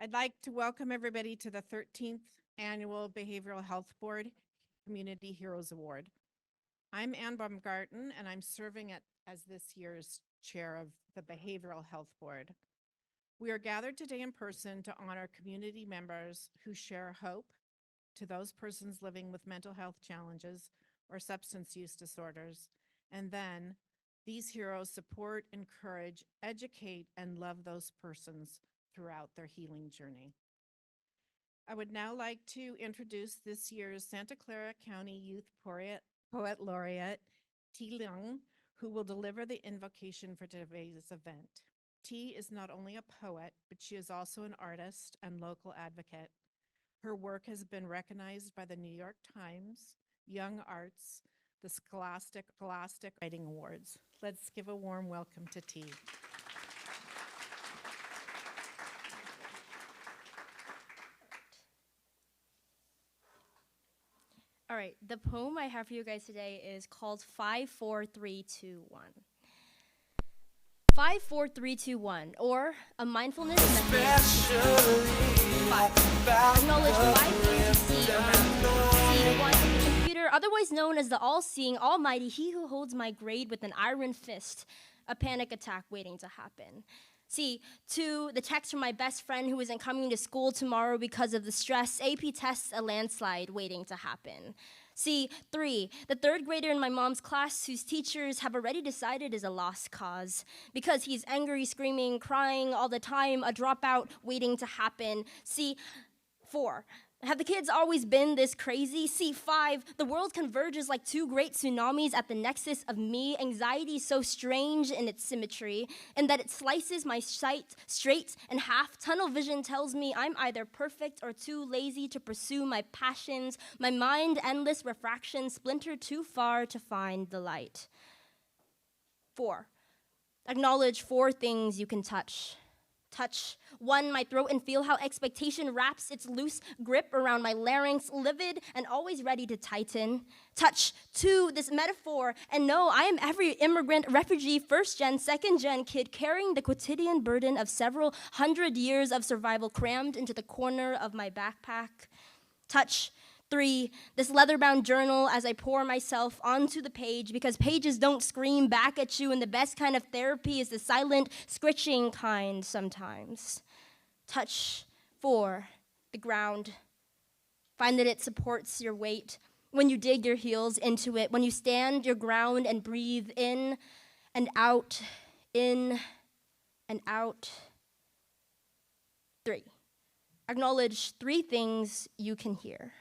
I'd like to welcome everybody to the 13th Annual Behavioral Health Board Community Heroes Award. I'm Ann Baumgarten, and I'm serving as this year's chair of the Behavioral Health Board. We are gathered today in person to honor community members who share hope to those persons living with mental health challenges or substance use disorders, and then these heroes support, encourage, educate, and love those persons throughout their healing journey. I would now like to introduce this year's Santa Clara County Youth Poet Laureate, T. Leung, who will deliver the invocation for today's event. T is not only a poet, but she is also an artist and local advocate. Her work has been recognized by the New York Times, Young Arts, the Scholastic Writing Awards. Let's give a warm welcome to T. All right, the poem I have for you guys today is called 54321. 54321, or a mindfulness method. Acknowledge 5 things you see around you. See 1, the computer, otherwise known as the all-seeing, almighty, he who holds my grade with an iron fist, a panic attack waiting to happen. See, 2, the text from my best friend who isn't coming to school tomorrow because of the stress, AP tests, a landslide waiting to happen. See, 3, the 3rd grader in my mom's class whose teachers have already decided is a lost cause because he's angry, screaming, crying all the time, a dropout waiting to happen. See, 4, have the kids always been this crazy? See, 5, the world converges like 2 great tsunamis at the nexus of me. Anxiety so strange in its symmetry, in that it slices my sight straight in half. Tunnel vision tells me I'm either perfect or too lazy to pursue my passions. My mind, endless refraction, splintered too far to find the light. 4, acknowledge 4 things you can touch. Touch 1, my throat, and feel how expectation wraps its loose grip around my larynx, livid and always ready to tighten. Touch 2, this metaphor, and know I am every immigrant, refugee, first-gen, second-gen kid carrying the quotidian burden of several hundred years of survival crammed into the corner of my backpack. Touch 3, this leather-bound journal as I pour myself onto the page because pages don't scream back at you, and the best kind of therapy is the silent, scritching kind sometimes. Touch 4, the ground. Find that it supports your weight when you dig your heels into it, when you stand your ground and breathe in and out, in and out. 3, acknowledge 3 things you can hear.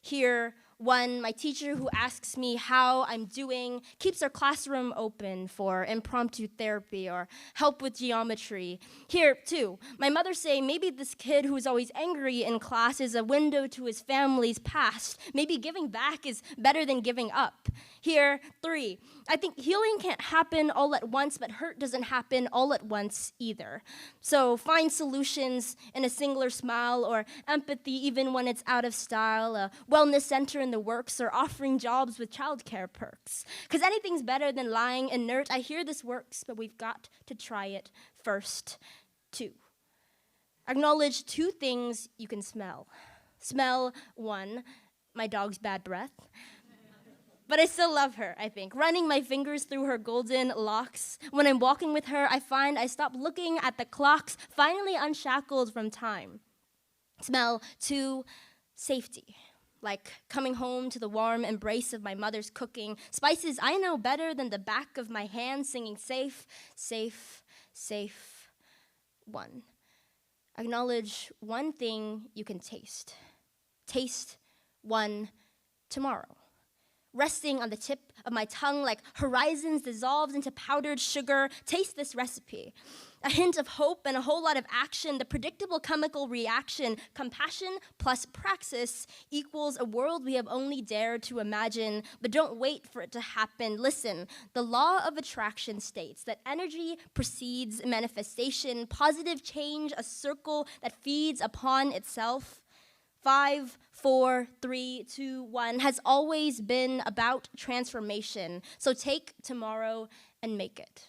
Hear 1, my teacher who asks me how I'm doing, keeps our classroom open for impromptu therapy or help with geometry. Hear 2, my mother say maybe this kid who's always angry in class is a window to his family's past. Maybe giving back is better than giving up. Hear 3, I think healing can't happen all at once, but hurt doesn't happen all at once either. So find solutions in a singular smile or empathy even when it's out of style, a wellness center in the works, or offering jobs with childcare perks. Because anything's better than lying inert. I hear this works, but we've got to try it first. 2, acknowledge 2 things you can smell. Smell 1, my dog's bad breath. But I still love her, I think, running my fingers through her golden locks. When I'm walking with her, I find I stop looking at the clocks, finally unshackled from time. Smell 2, safety. Like coming home to the warm embrace of my mother's cooking. Spices I know better than the back of my hand, singing safe, safe, safe. 1, acknowledge 1 thing you can taste. Taste 1, tomorrow. Resting on the tip of my tongue like horizons dissolved into powdered sugar. Taste this recipe. A hint of hope and a whole lot of action, the predictable chemical reaction, compassion plus praxis equals a world we have only dared to imagine, but don't wait for it to happen. Listen, the law of attraction states that energy precedes manifestation, positive change, a circle that feeds upon itself. 5, 4, 3, 2, 1 has always been about transformation. So take tomorrow and make it.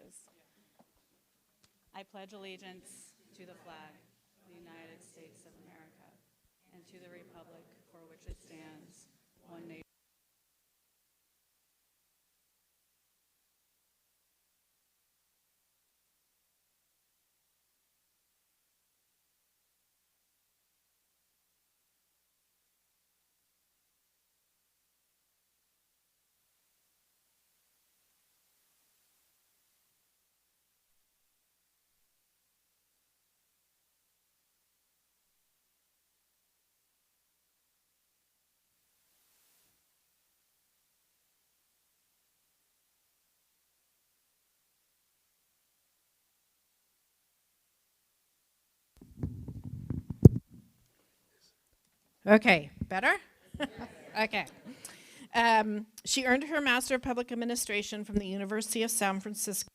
Hernandez. I pledge allegiance to the flag of the United States of America and to the republic for which it stands, one nation. Okay, better? Okay. She earned her Master of Public Administration from the University of San Francisco.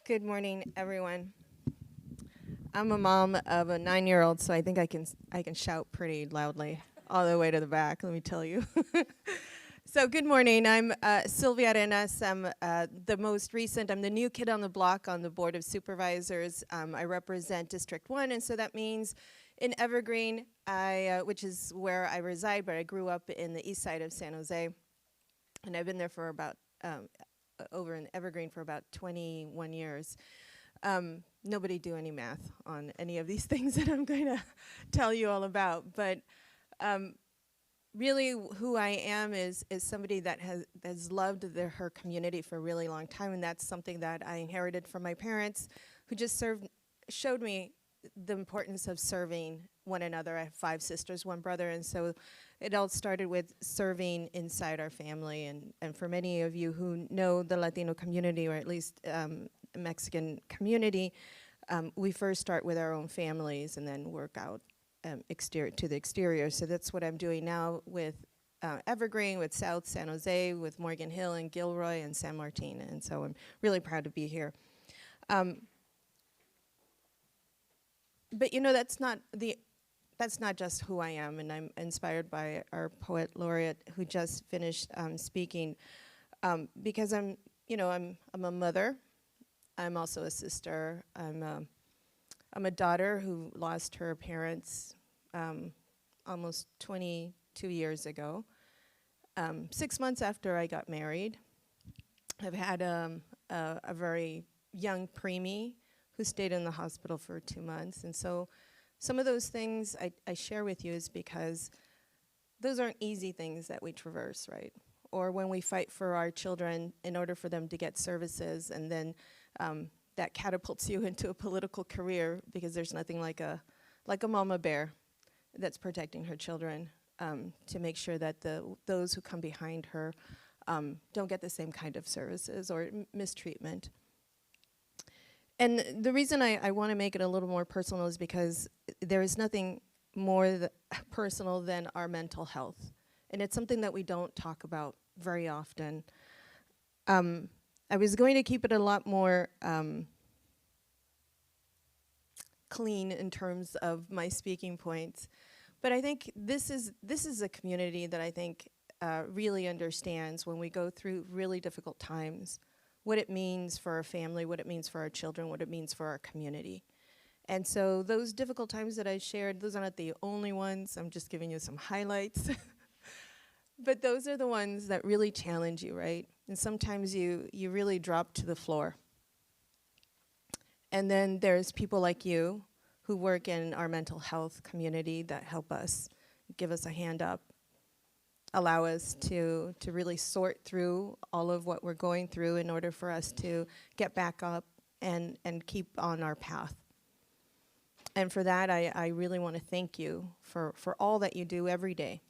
Good morning, everyone. I'm a mom of a 9-year-old, so I think I can shout pretty loudly all the way to the back. Let me tell you. So good morning. I'm Sylvia Arenas. I'm the most recent. I'm the new kid on the block on the Board of Supervisors. I represent District 1, and so that means in Evergreen, which is where I reside, but I grew up in the east side of San Jose, and I've been there for about over in Evergreen for about 21 years. Nobody do any math on any of these things that I'm going to tell you all about, but really who I am is somebody that has loved her community for a really long time, and that's something that I inherited from my parents, who just showed me the importance of serving one another. I have 5 sisters, 1 brother, and so it all started with serving inside our family. And for many of you who know the Latino community, or at least Mexican community, we first start with our own families and then work out to the exterior. So that's what I'm doing now with Evergreen, with South San Jose, with Morgan Hill and Gilroy and San Martin. And so I'm really proud to be here. But you know, that's not just who I am, and I'm inspired by our poet laureate who just finished speaking, because I'm a mother. I'm also a sister. I'm a daughter who lost her parents almost 22 years ago. 6 months after I got married, I've had a very young preemie who stayed in the hospital for 2 months. And so some of those things I share with you is because those aren't easy things that we traverse, right? Or when we fight for our children in order for them to get services, and then that catapults you into a political career, because there's nothing like a mama bear that's protecting her children, to make sure that those who come behind her don't get the same kind of services or mistreatment. And the reason I want to make it a little more personal is because there is nothing more personal than our mental health. And it's something that we don't talk about very often. I was going to keep it a lot more clean in terms of my speaking points. But I think this is a community that I think really understands, when we go through really difficult times, what it means for our family, what it means for our children, what it means for our community. And so those difficult times that I shared, those are not the only ones. I'm just giving you some highlights. But those are the ones that really challenge you, right? And sometimes you really drop to the floor. And then there's people like you who work in our mental health community that help us, give us a hand up, allow us to really sort through all of what we're going through in order for us to get back up and keep on our path. And for that, I really want to thank you for all that you do every day.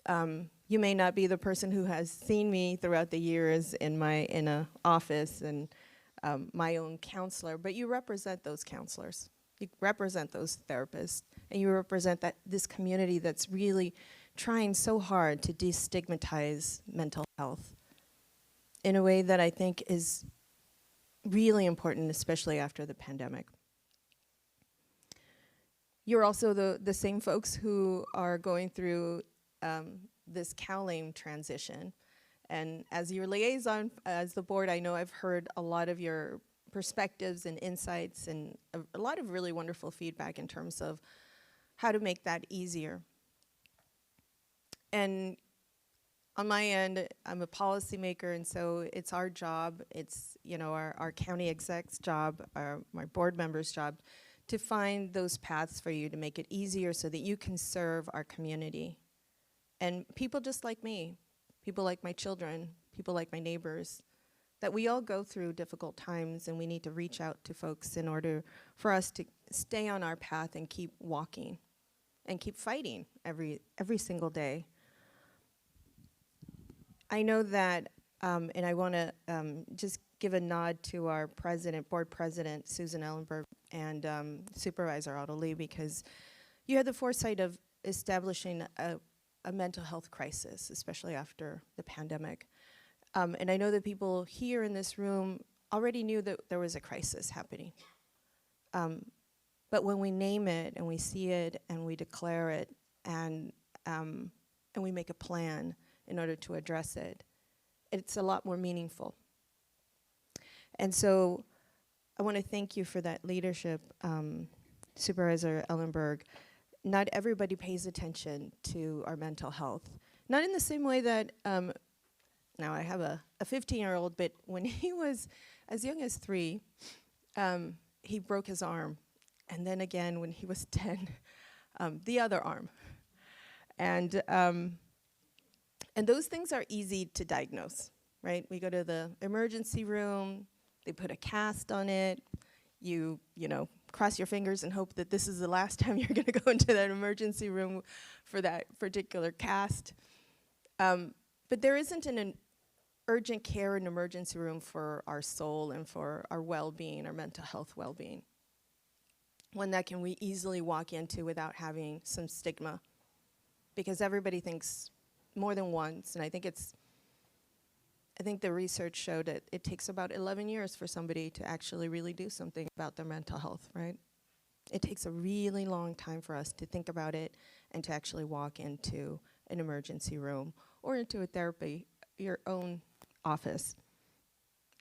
You may not be the person who has seen me throughout the years in a office and my own counselor, but you represent those counselors. You represent those therapists, and you represent this community that's really trying so hard to destigmatize mental health in a way that I think is really important, especially after the pandemic. You're also the same folks who are going through this CalAIM transition. And as your liaison, as the board, I know I've heard a lot of your perspectives and insights and a lot of really wonderful feedback in terms of how to make that easier. And on my end, I'm a policymaker, and so it's our job, it's our county exec's job, my board members' job, to find those paths for you to make it easier so that you can serve our community. And people just like me, people like my children, people like my neighbors, that we all go through difficult times, and we need to reach out to folks in order for us to stay on our path and keep walking and keep fighting every single day. I know that, and I want to just give a nod to our board president, Susan Ellenberg, and Supervisor Otto Lee, because you had the foresight of establishing a mental health crisis, especially after the pandemic. And I know that people here in this room already knew that there was a crisis happening. But when we name it and we see it and we declare it and we make a plan in order to address it, it's a lot more meaningful. And so I want to thank you for that leadership, Supervisor Ellenberg. Not everybody pays attention to our mental health. Not in the same way that, now I have a 15-year-old, but when he was as young as 3, he broke his arm. And then again, when he was 10, the other arm. And those things are easy to diagnose, right? We go to the emergency room, they put a cast on it, you cross your fingers and hope that this is the last time you're gonna go into that emergency room for that particular cast. But there isn't an urgent care and emergency room for our soul and for our well-being, our mental health well-being. One that we easily walk into without having some stigma, because everybody thinks more than once, and I think the research showed that it takes about 11 years for somebody to actually really do something about their mental health, right? It takes a really long time for us to think about it and to actually walk into an emergency room or into a therapy, your own office.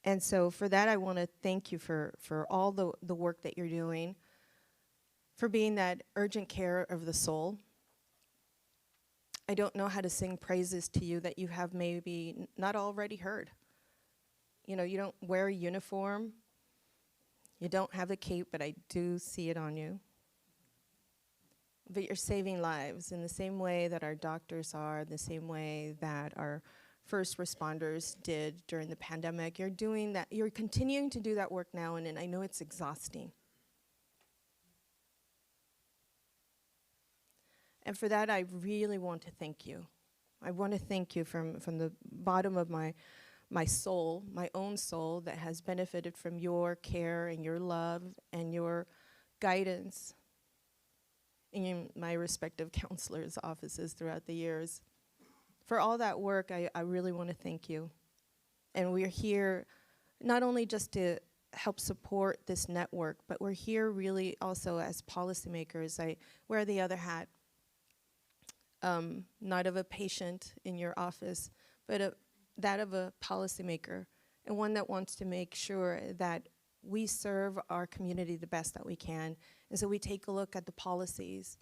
And so for that, I want to thank you for all the work that you're doing, for being that urgent care of the soul. I don't know how to sing praises to you that you have maybe not already heard. You don't wear a uniform. You don't have a cape, but I do see it on you. But you're saving lives in the same way that our doctors are, the same way that our first responders did during the pandemic. You're doing that. You're continuing to do that work now, and I know it's exhausting. And for that, I really want to thank you. I want to thank you from the bottom of my soul, my own soul, that has benefited from your care and your love and your guidance in my respective counselors' offices throughout the years. For all that work, I really want to thank you. And we're here not only just to help support this network, but we're here really also as policymakers. I wear the other hat. Not of a patient in your office, but that of a policymaker, and one that wants to make sure that we serve our community the best that we can. And so we take a look at the policies,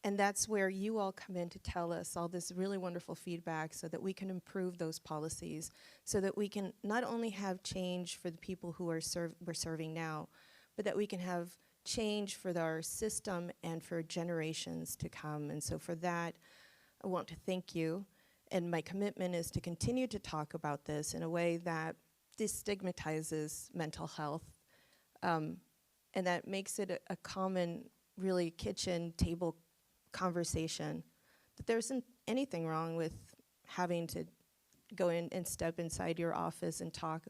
and that's where you all come in to tell us all this really wonderful feedback so that we can improve those policies, so that we can not only have change for the people who we're serving now, but that we can have change for our system and for generations to come. And so for that, I want to thank you, and my commitment is to continue to talk about this in a way that destigmatizes mental health, and that makes it a common, really kitchen table conversation, that there isn't anything wrong with having to go in and step inside your office and talk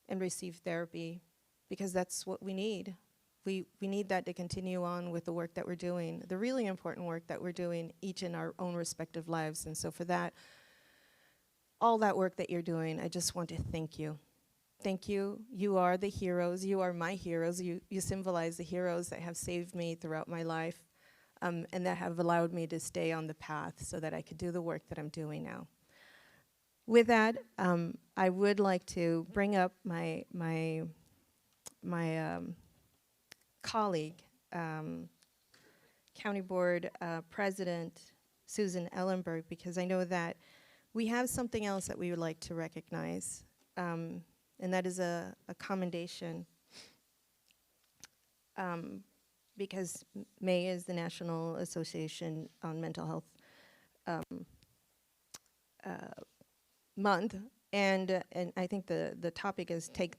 and receive therapy, because that's what we need. We need that to continue on with the work that we're doing, the really important work that we're doing each in our own respective lives. And so for that, all that work that you're doing, I just want to thank you. Thank you. You are the heroes. You are my heroes. You symbolize the heroes that have saved me throughout my life, and that have allowed me to stay on the path so that I could do the work that I'm doing now. With that, I would like to bring up my colleague, County Board President Susan Ellenberg, because I know that we have something else that we would like to recognize, and that is a commendation, because May is the National Association on Mental Health month, and I think the topic is take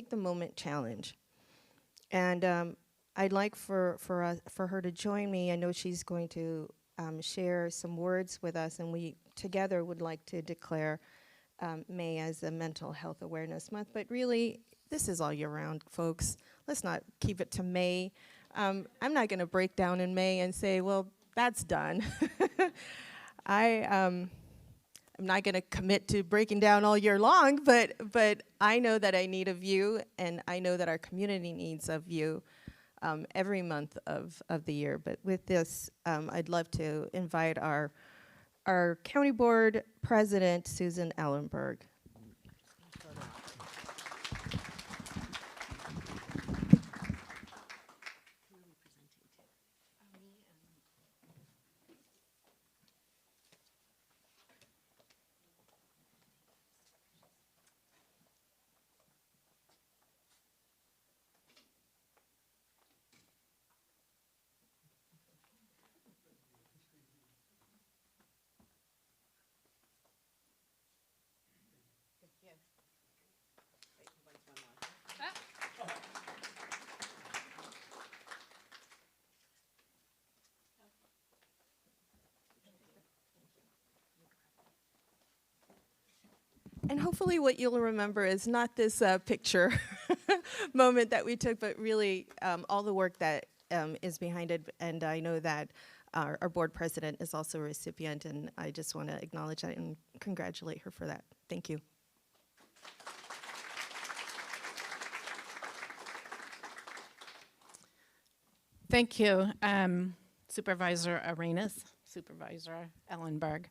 the moment challenge. And I'd like for her to join me. I know she's going to share some words with us, and we together would like to declare May as a Mental Health Awareness Month. But really, this is all year round, folks. Let's not keep it to May. I'm not going to break down in May and say, well, that's done. I'm not going to commit to breaking down all year long, but I know that I need of you, and I know that our community needs of you every month of the year. But with this, I'd love to invite our County Board President, Susan Ellenberg. And hopefully what you'll remember is not this picture moment that we took, but really all the work that is behind it. And I know that our board president is also a recipient, and I just want to acknowledge that and congratulate her for that. Thank you. Thank you, Supervisor Arenas, Supervisor Ellenberg.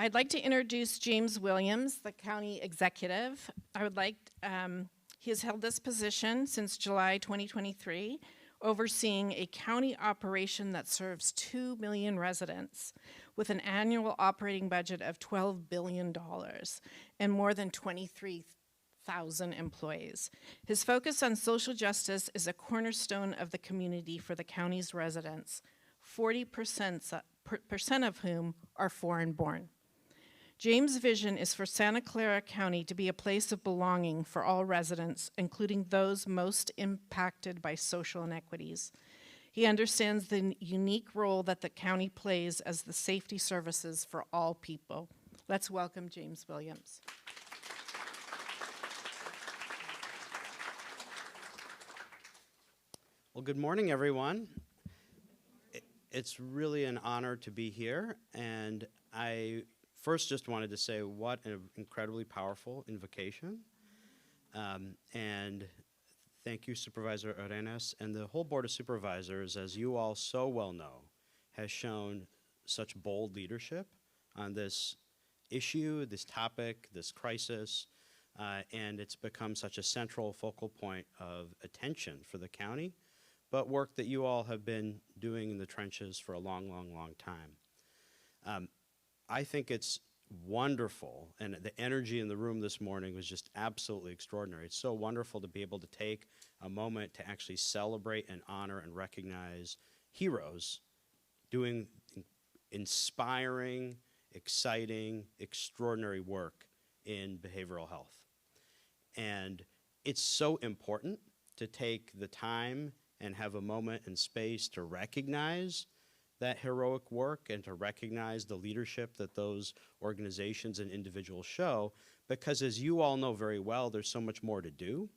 I'd like to introduce James Williams, the county executive. He has held this position since July 2023, overseeing a county operation that serves 2 million residents with an annual operating budget of $12 billion and more than 23,000 employees. His focus on social justice is a cornerstone of the community for the county's residents, 40% of whom are foreign-born. James' vision is for Santa Clara County to be a place of belonging for all residents, including those most impacted by social inequities. He understands the unique role that the county plays as the safety services for all people. Let's welcome James Williams. Well, good morning, everyone. It's really an honor to be here, and I first just wanted to say what an incredibly powerful invocation, and thank you, Supervisor Arenas, and the whole Board of Supervisors, as you all so well know, has shown such bold leadership on this issue, this topic, this crisis, and it's become such a central focal point of attention for the county, but work that you all have been doing in the trenches for a long, long, long time. I think it's wonderful, and the energy in the room this morning was just absolutely extraordinary. It's so wonderful to be able to take a moment to actually celebrate and honor and recognize heroes doing inspiring, exciting, extraordinary work in behavioral health. And it's so important to take the time and have a moment and space to recognize that heroic work and to recognize the leadership that those organizations and individuals show, because as you all know very well, there's so much more to do,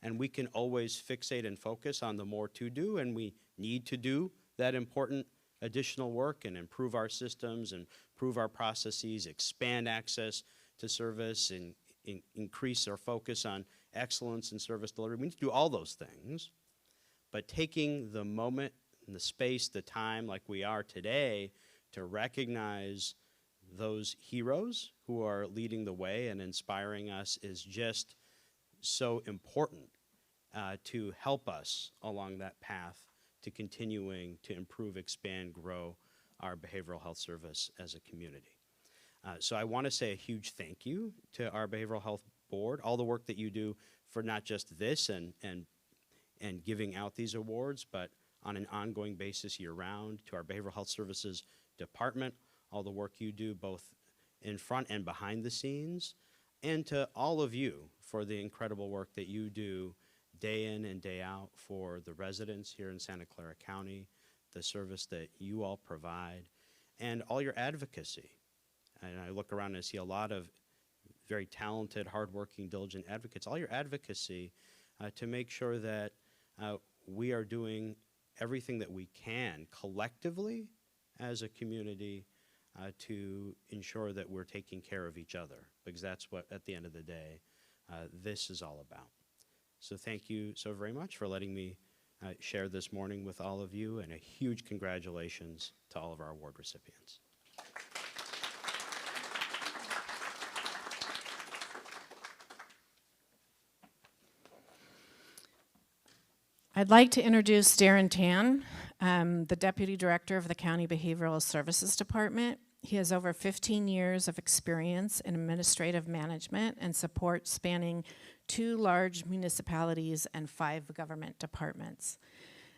and we can always fixate and focus on the more to do, and we need to do that important additional work and improve our systems and improve our processes, expand access to service, and increase our focus on excellence in service delivery. We need to do all those things, but taking the moment and the space, the time like we are today to recognize those heroes who are leading the way and inspiring us is just so important to help us along that path to continuing to improve, expand, grow our behavioral health service as a community. So I want to say a huge thank you to our Behavioral Health Board, all the work that you do for not just this and giving out these awards, but on an ongoing basis year-round, to our Behavioral Health Services Department, all the work you do both in front and behind the scenes, and to all of you for the incredible work that you do day in and day out for the residents here in Santa Clara County, the service that you all provide, and all your advocacy. And I look around and see a lot of very talented, hardworking, diligent advocates, all your advocacy to make sure that we are doing everything that we can collectively as a community to ensure that we're taking care of each other, because that's what, at the end of the day, this is all about. So thank you so very much for letting me share this morning with all of you, and a huge congratulations to all of our award recipients. I'd like to introduce Darren Tan, the Deputy Director of the County Behavioral Services Department. He has over 15 years of experience in administrative management and support spanning 2 large municipalities and 5 government departments.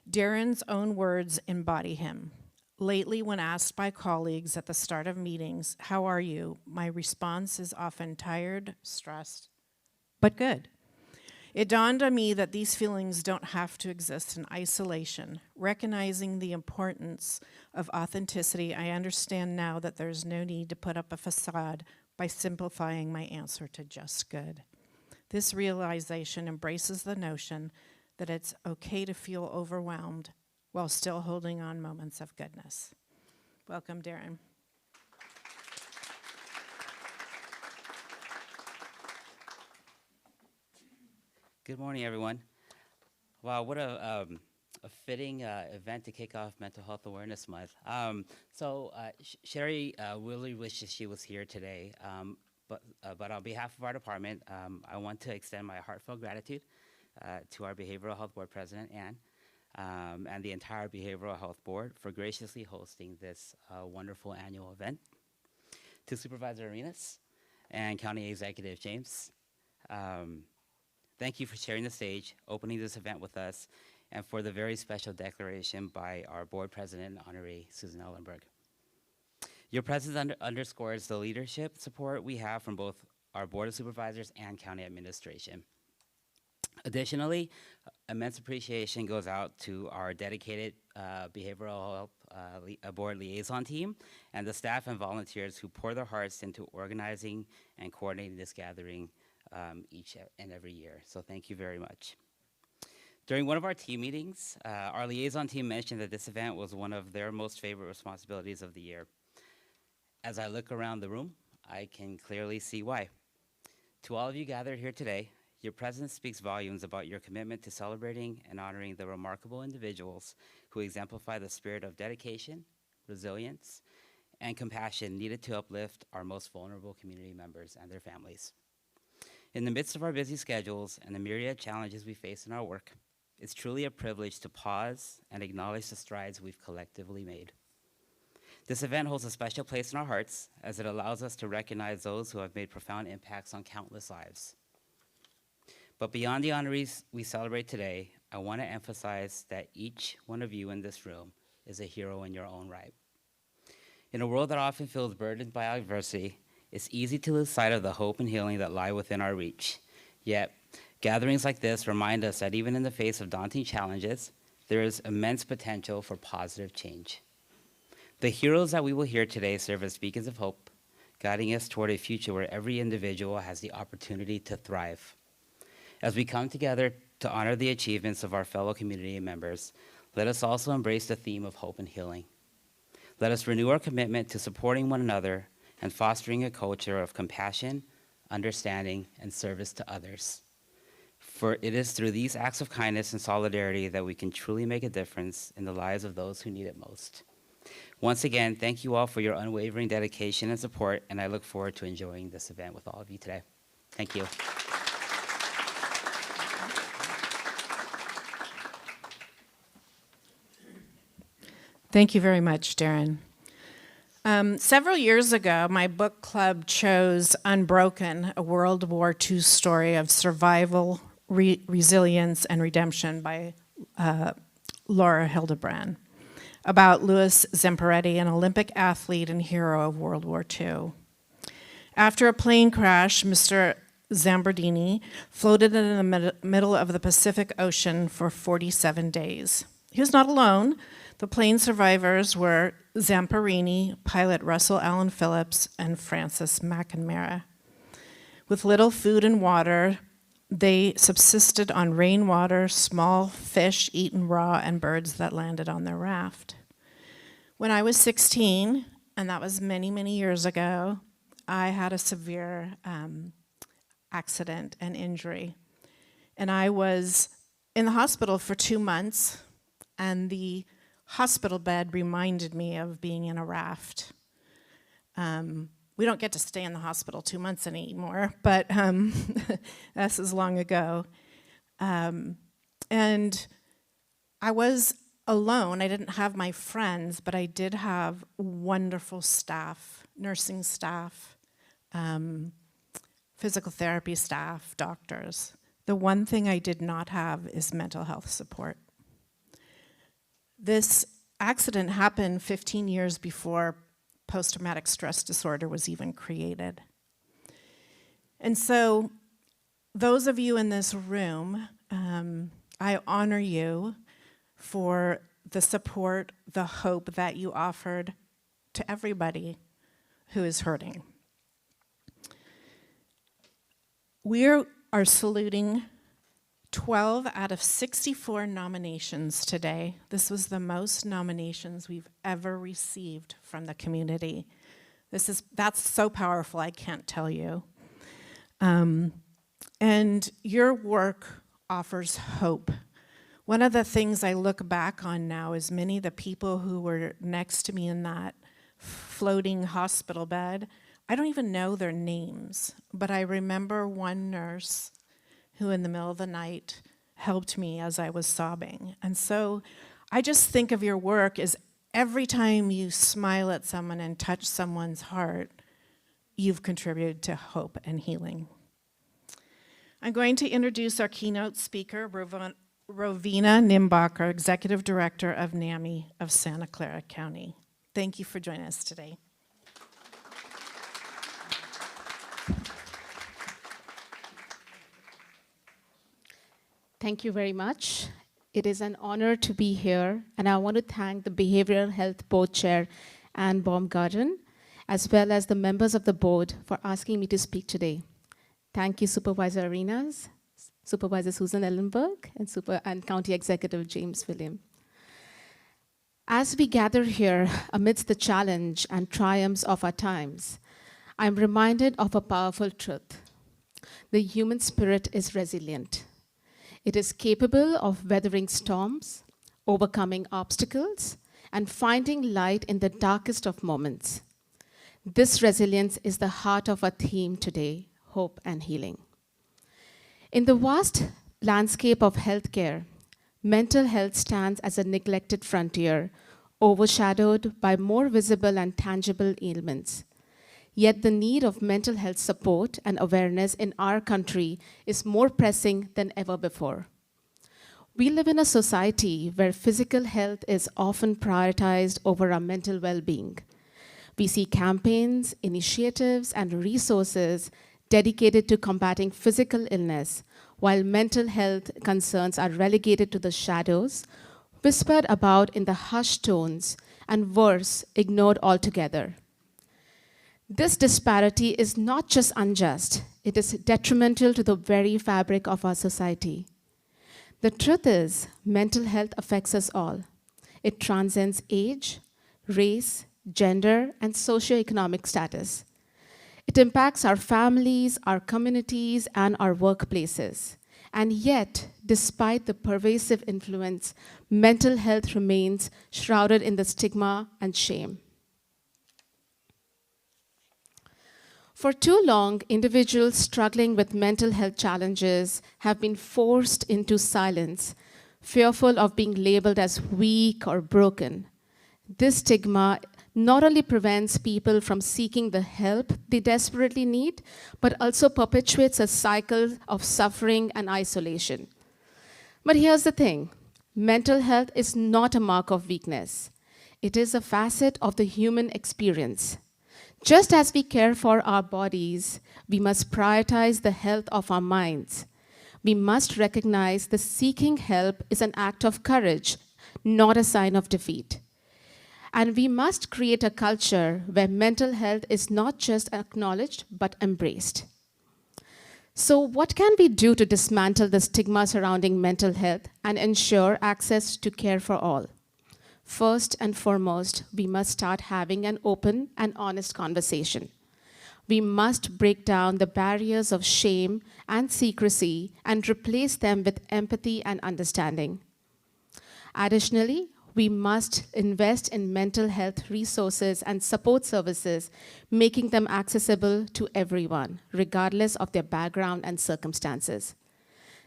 Darren's own words embody him. Lately, when asked by colleagues at the start of meetings, "How are you?" my response is often tired, stressed, but good. It dawned on me that these feelings don't have to exist in isolation. Recognizing the importance of authenticity, I understand now that there's no need to put up a facade by simplifying my answer to just good. This realization embraces the notion that it's okay to feel overwhelmed while still holding on moments of goodness. Welcome, Darren. Good morning, everyone. Wow, what a fitting event to kick off Mental Health Awareness Month. Sherry really wishes she was here today, but on behalf of our department, I want to extend my heartfelt gratitude to our Behavioral Health Board President, Ann, and the entire Behavioral Health Board for graciously hosting this wonderful annual event. To Supervisor Arenas and County Executive James, thank you for sharing the stage, opening this event with us, and for the very special declaration by our board president, Honoree Susan Ellenberg. Your presence underscores the leadership support we have from both our Board of Supervisors and County Administration. Additionally, immense appreciation goes out to our dedicated Behavioral Health Board Liaison team and the staff and volunteers who pour their hearts into organizing and coordinating this gathering each and every year. So thank you very much. During one of our team meetings, our liaison team mentioned that this event was one of their most favorite responsibilities of the year. As I look around the room, I can clearly see why. To all of you gathered here today, your presence speaks volumes about your commitment to celebrating and honoring the remarkable individuals who exemplify the spirit of dedication, resilience, and compassion needed to uplift our most vulnerable community members and their families. In the midst of our busy schedules and the myriad challenges we face in our work, it's truly a privilege to pause and acknowledge the strides we've collectively made. This event holds a special place in our hearts as it allows us to recognize those who have made profound impacts on countless lives. But beyond the honorees we celebrate today, I want to emphasize that each one of you in this room is a hero in your own right. In a world that often feels burdened by adversity, it's easy to lose sight of the hope and healing that lie within our reach. Yet, gatherings like this remind us that even in the face of daunting challenges, there is immense potential for positive change. The heroes that we will hear today serve as beacons of hope, guiding us toward a future where every individual has the opportunity to thrive. As we come together to honor the achievements of our fellow community members, let us also embrace the theme of hope and healing. Let us renew our commitment to supporting one another and fostering a culture of compassion, understanding, and service to others. For it is through these acts of kindness and solidarity that we can truly make a difference in the lives of those who need it most. Once again, thank you all for your unwavering dedication and support, and I look forward to enjoying this event with all of you today. Thank you. Thank you very much, Darren. Several years ago, my book club chose Unbroken, a World War II story of survival, resilience, and redemption by Laura Hildebrand, about Louis Zamperetti, an Olympic athlete and hero of World War II. After a plane crash, Mr. Zambardini floated in the middle of the Pacific Ocean for 47 days. He was not alone. The plane survivors were Zamperini, pilot Russell Allen Phillips, and Francis McNamara. With little food and water, they subsisted on rainwater, small fish eaten raw, and birds that landed on their raft. When I was 16, and that was many, many years ago, I had a severe accident and injury. And I was in the hospital for 2 months, and the hospital bed reminded me of being in a raft. We don't get to stay in the hospital 2 months anymore, but this is long ago. And I was alone. I didn't have my friends, but I did have wonderful staff, nursing staff, physical therapy staff, doctors. The one thing I did not have is mental health support. This accident happened 15 years before post-traumatic stress disorder was even created. And so those of you in this room, I honor you for the support, the hope that you offered to everybody who is hurting. We are saluting 12 out of 64 nominations today. This was the most nominations we've ever received from the community. That's so powerful, I can't tell you. And your work offers hope. One of the things I look back on now is many of the people who were next to me in that floating hospital bed, I don't even know their names, but I remember one nurse who in the middle of the night helped me as I was sobbing. And so I just think of your work as every time you smile at someone and touch someone's heart, you've contributed to hope and healing. I'm going to introduce our keynote speaker, Rovina Nimbacher, Executive Director of NAMI of Santa Clara County. Thank you for joining us today. Thank you very much. It is an honor to be here, and I want to thank the Behavioral Health Board Chair, Ann Baumgarten, as well as the members of the board for asking me to speak today. Thank you, Supervisor Arenas, Supervisor Susan Ellenberg, and County Executive James William. As we gather here amidst the challenge and triumphs of our times, I'm reminded of a powerful truth. The human spirit is resilient. It is capable of weathering storms, overcoming obstacles, and finding light in the darkest of moments. This resilience is the heart of our theme today, hope and healing. In the vast landscape of healthcare, mental health stands as a neglected frontier, overshadowed by more visible and tangible ailments. Yet the need of mental health support and awareness in our country is more pressing than ever before. We live in a society where physical health is often prioritized over our mental well-being. We see campaigns, initiatives, and resources dedicated to combating physical illness, while mental health concerns are relegated to the shadows, whispered about in the hushed tones, and worse, ignored altogether. This disparity is not just unjust, it is detrimental to the very fabric of our society. The truth is, mental health affects us all. It transcends age, race, gender, and socioeconomic status. It impacts our families, our communities, and our workplaces. And yet, despite the pervasive influence, mental health remains shrouded in the stigma and shame. For too long, individuals struggling with mental health challenges have been forced into silence, fearful of being labeled as weak or broken. This stigma not only prevents people from seeking the help they desperately need, but also perpetuates a cycle of suffering and isolation. But here's the thing, mental health is not a mark of weakness. It is a facet of the human experience. Just as we care for our bodies, we must prioritize the health of our minds. We must recognize the seeking help is an act of courage, not a sign of defeat. And we must create a culture where mental health is not just acknowledged, but embraced. So what can we do to dismantle the stigma surrounding mental health and ensure access to care for all? First and foremost, we must start having an open and honest conversation. We must break down the barriers of shame and secrecy and replace them with empathy and understanding. Additionally, we must invest in mental health resources and support services, making them accessible to everyone, regardless of their background and circumstances.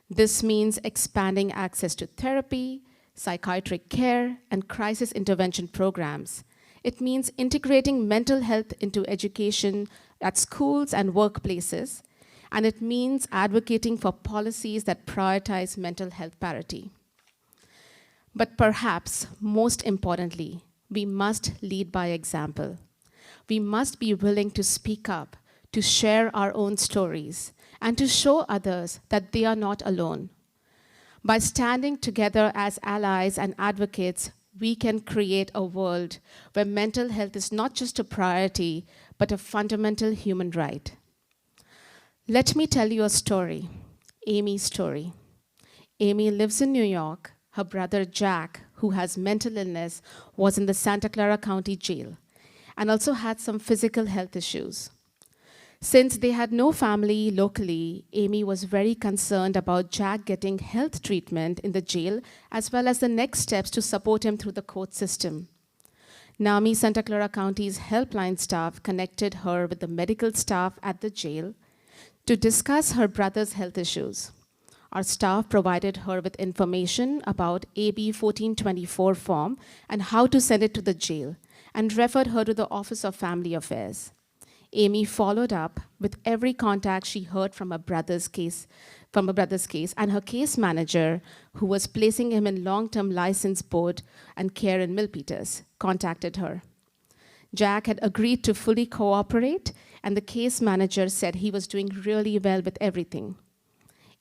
This means expanding access to therapy, psychiatric care, and crisis intervention programs. It means integrating mental health into education at schools and workplaces, and it means advocating for policies that prioritize mental health parity. But perhaps most importantly, we must lead by example. We must be willing to speak up, to share our own stories, and to show others that they are not alone. By standing together as allies and advocates, we can create a world where mental health is not just a priority, but a fundamental human right. Let me tell you a story, Amy's story. Amy lives in New York. Her brother Jack, who has mental illness, was in the Santa Clara County Jail and also had some physical health issues. Since they had no family locally, Amy was very concerned about Jack getting health treatment in the jail, as well as the next steps to support him through the court system. NAMI Santa Clara County's helpline staff connected her with the medical staff at the jail to discuss her brother's health issues. Our staff provided her with information about AB 1424 form and how to send it to the jail, and referred her to the Office of Family Affairs. Amy followed up with every contact she heard from her brother's case, and her case manager, who was placing him in long-term license board and care in Milpitas, contacted her. Jack had agreed to fully cooperate, and the case manager said he was doing really well with everything.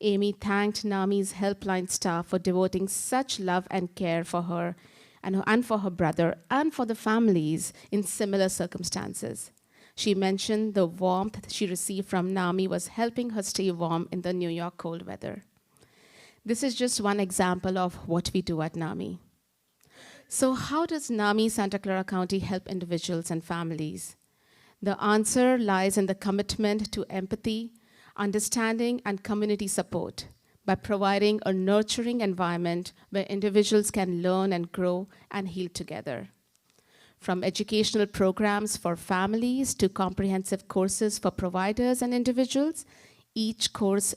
Amy thanked NAMI's helpline staff for devoting such love and care for her and for her brother and for the families in similar circumstances. She mentioned the warmth she received from NAMI was helping her stay warm in the New York cold weather. This is just one example of what we do at NAMI. So how does NAMI Santa Clara County help individuals and families? The answer lies in the commitment to empathy, understanding, and community support by providing a nurturing environment where individuals can learn and grow and heal together. From educational programs for families to comprehensive courses for providers and individuals, each course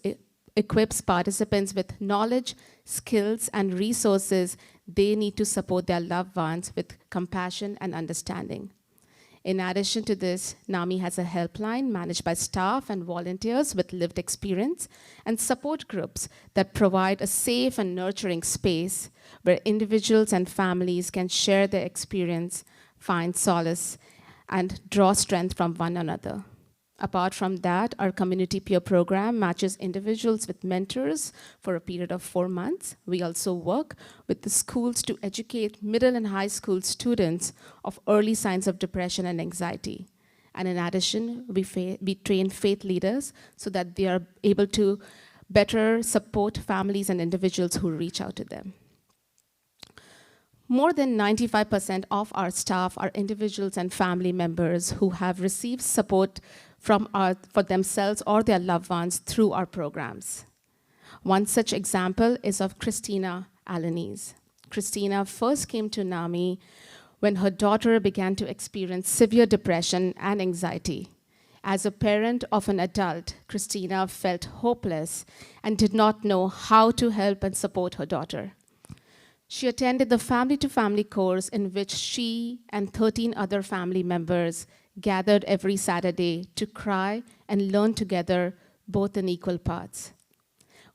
equips participants with knowledge, skills, and resources they need to support their loved ones with compassion and understanding. In addition to this, NAMI has a helpline managed by staff and volunteers with lived experience and support groups that provide a safe and nurturing space where individuals and families can share their experience, find solace, and draw strength from one another. Apart from that, our community peer program matches individuals with mentors for a period of 4 months. We also work with the schools to educate middle and high school students of early signs of depression and anxiety. And in addition, we train faith leaders so that they are able to better support families and individuals who reach out to them. More than 95% of our staff are individuals and family members who have received support for themselves or their loved ones through our programs. One such example is of Christina Alanis. Christina first came to NAMI when her daughter began to experience severe depression and anxiety. As a parent of an adult, Christina felt hopeless and did not know how to help and support her daughter. She attended the family-to-family course in which she and 13 other family members gathered every Saturday to cry and learn together, both in equal parts.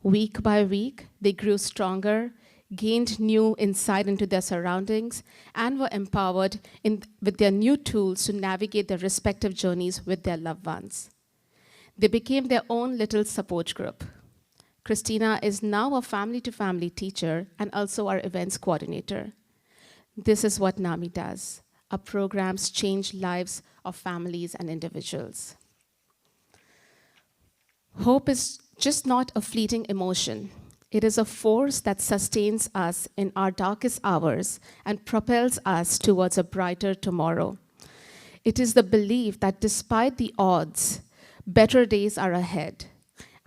Week by week, they grew stronger, gained new insight into their surroundings, and were empowered with their new tools to navigate their respective journeys with their loved ones. They became their own little support group. Christina is now a family-to-family teacher and also our events coordinator. This is what NAMI does. Our programs change lives of families and individuals. Hope is just not a fleeting emotion. It is a force that sustains us in our darkest hours and propels us towards a brighter tomorrow. It is the belief that despite the odds, better days are ahead.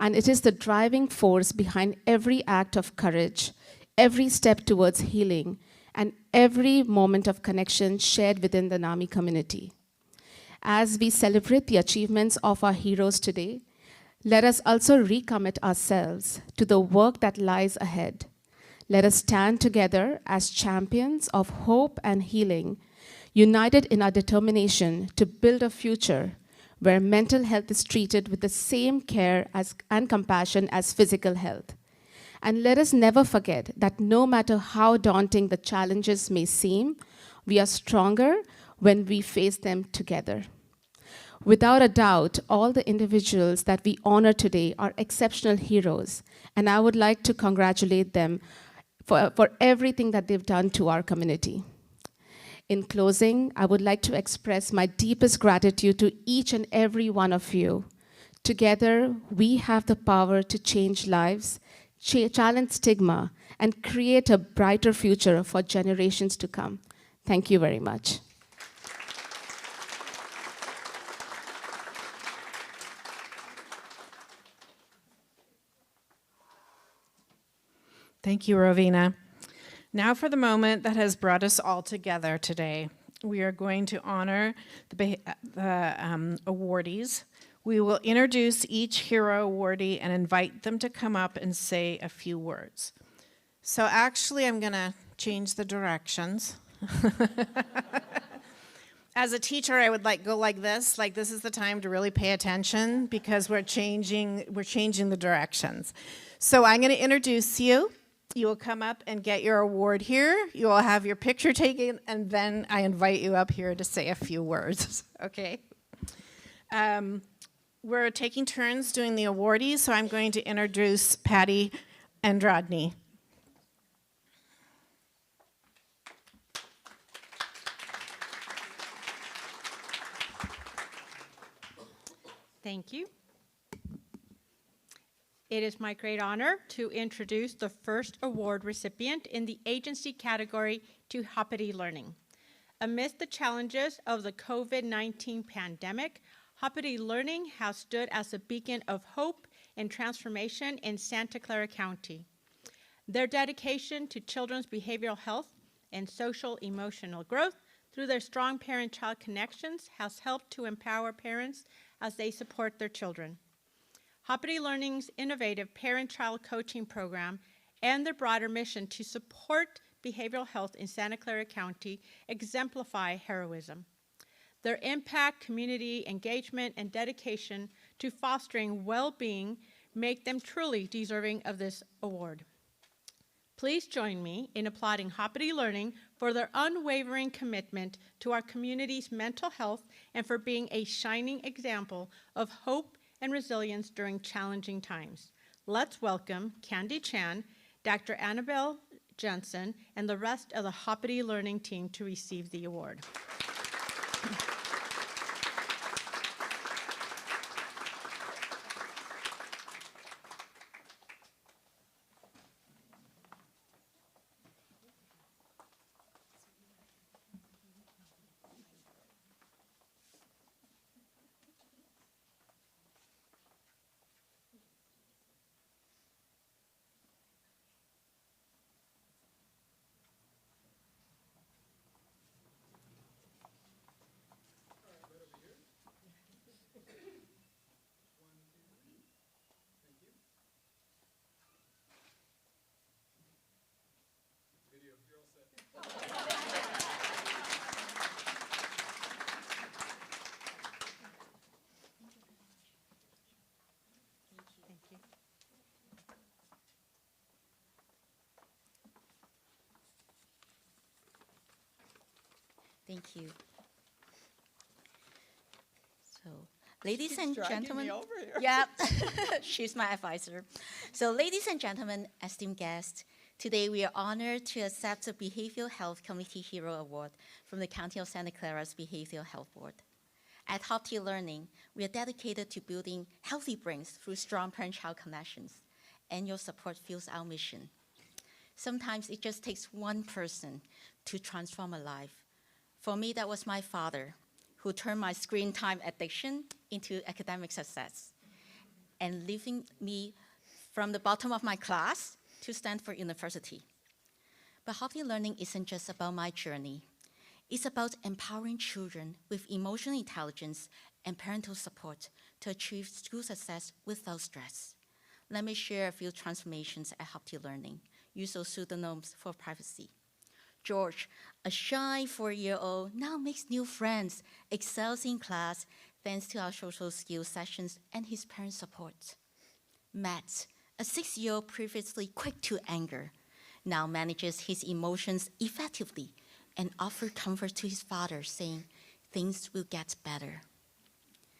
And it is the driving force behind every act of courage, every step towards healing, and every moment of connection shared within the NAMI community. As we celebrate the achievements of our heroes today, let us also recommit ourselves to the work that lies ahead. Let us stand together as champions of hope and healing, united in our determination to build a future where mental health is treated with the same care and compassion as physical health. And let us never forget that no matter how daunting the challenges may seem, we are stronger when we face them together. Without a doubt, all the individuals that we honor today are exceptional heroes, and I would like to congratulate them for everything that they've done to our community. In closing, I would like to express my deepest gratitude to each and every one of you. Together, we have the power to change lives, challenge stigma, and create a brighter future for generations to come. Thank you very much. Thank you, Rovina. Now for the moment that has brought us all together today. We are going to honor the awardees. We will introduce each hero awardee and invite them to come up and say a few words. So actually, I'm going to change the directions. As a teacher, I would go like this is the time to really pay attention because we're changing the directions. So I'm going to introduce you. You will come up and get your award here. You will have your picture taken, and then I invite you up here to say a few words, okay? We're taking turns doing the awardees, so I'm going to introduce Patty Androdny. Thank you. It is my great honor to introduce the first award recipient in the agency category to Hapiti Learning. Amidst the challenges of the COVID-19 pandemic, Hapiti Learning has stood as a beacon of hope and transformation in Santa Clara County. Their dedication to children's behavioral health and social emotional growth through their strong parent-child connections has helped to empower parents as they support their children. Hapiti Learning's innovative parent-child coaching program and their broader mission to support behavioral health in Santa Clara County exemplify heroism. Their impact, community engagement, and dedication to fostering well-being make them truly deserving of this award. Please join me in applauding Hapiti Learning for their unwavering commitment to our community's mental health and for being a shining example of hope and resilience during challenging times. Let's welcome Candy Chan, Dr. Annabelle Jensen, and the rest of the Hoppity Learning team to receive the award. Thank you. So, ladies and gentlemen, yeah, she's my advisor. So, ladies and gentlemen, esteemed guests, today we are honored to accept the Behavioral Health Community Hero Award from the County of Santa Clara's Behavioral Health Board. At Hoppity Learning, we are dedicated to building healthy brains through strong parent-child connections, and your support fuels our mission. Sometimes it just takes one person to transform a life. For me, that was my father, who turned my screen time addiction into academic success and lifting me from the bottom of my class to Stanford University. But Hoppity Learning isn't just about my journey. It's about empowering children with emotional intelligence and parental support to achieve school success without stress. Let me share a few transformations at Hoppity Learning. Use those pseudonyms for privacy. George, a shy 4-year-old, now makes new friends, excels in class thanks to our social skills sessions and his parent support. Matt, a 6-year-old previously quick to anger, now manages his emotions effectively and offers comfort to his father, saying, "Things will get better."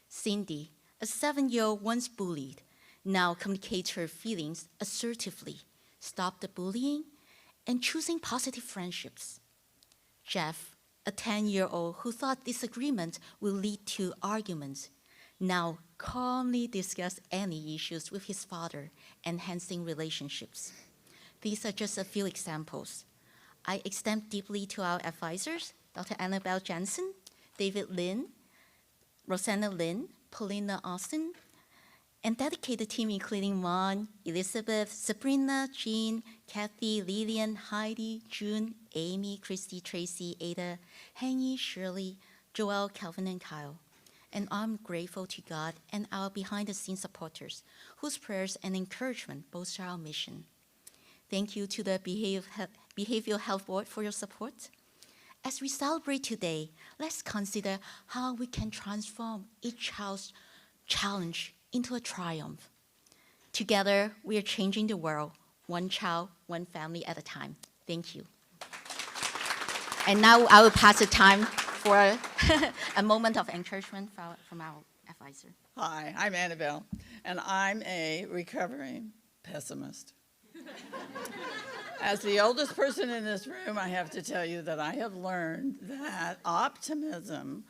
Cindy, a 7-year-old once bullied, now communicates her feelings assertively, stops the bullying, and choosing positive friendships. Jeff, a 10-year-old who thought disagreement will lead to arguments, now calmly discusses any issues with his father, enhancing relationships. These are just a few examples. I extend deeply to our advisors, Dr. Annabelle Jensen, David Lin, Rosanna Lin, Paulina Austin, and dedicated team including Mon, Elizabeth, Sabrina, Jean, Kathy, Lillian, Heidi, June, Amy, Christy, Tracy, Ada, Hangy, Shirley, Joel, Calvin, and Kyle. And I'm grateful to God and our behind-the-scenes supporters whose prayers and encouragement bolster our mission. Thank you to the Behavioral Health Board for your support. As we celebrate today, let's consider how we can transform each child's challenge into a triumph. Together, we are changing the world, one child, one family at a time. Thank you. And now I will pass the time for a moment of encouragement from our advisor. Hi, I'm Annabelle, and I'm a recovering pessimist. As the oldest person in this room, I have to tell you that I have learned that optimism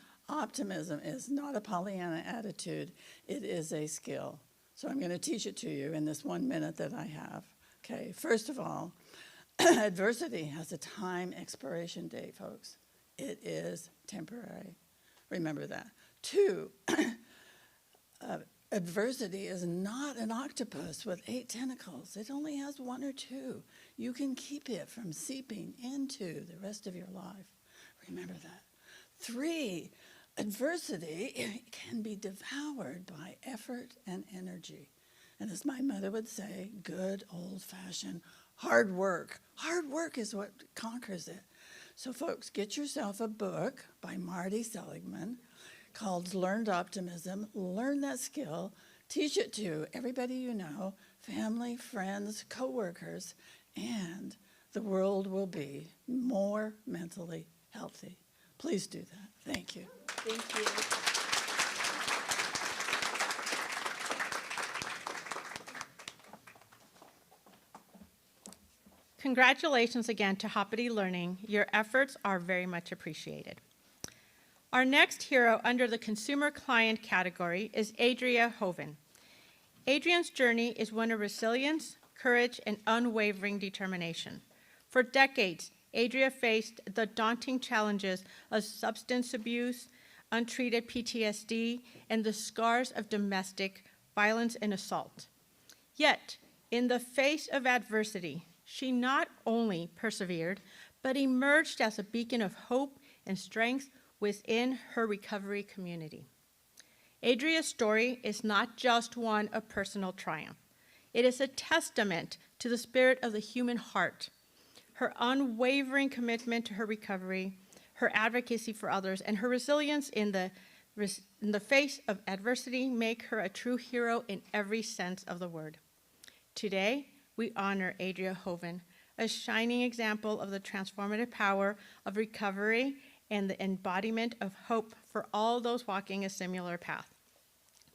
is not a Pollyanna attitude, it is a skill. So I'm going to teach it to you in this 1 minute that I have. Okay, first of all, adversity has a time expiration date, folks. It is temporary. Remember that. 2, adversity is not an octopus with 8 tentacles. It only has 1 or 2. You can keep it from seeping into the rest of your life. Remember that. 3, adversity can be devoured by effort and energy. And as my mother would say, good old-fashioned hard work. Hard work is what conquers it. So folks, get yourself a book by Marty Seligman called Learned Optimism. Learn that skill. Teach it to everybody you know, family, friends, coworkers, and the world will be more mentally healthy. Please do that. Thank you. Thank you. Congratulations again to Hoppity Learning. Your efforts are very much appreciated. Our next hero under the consumer client category is Adria Hoven. Adrian's journey is one of resilience, courage, and unwavering determination. For decades, Adria faced the daunting challenges of substance abuse, untreated PTSD, and the scars of domestic violence and assault. Yet, in the face of adversity, she not only persevered, but emerged as a beacon of hope and strength within her recovery community. Adria's story is not just one of personal triumph. It is a testament to the spirit of the human heart, her unwavering commitment to her recovery, her advocacy for others, and her resilience in the face of adversity make her a true hero in every sense of the word. Today, we honor Adria Hoven, a shining example of the transformative power of recovery and the embodiment of hope for all those walking a similar path.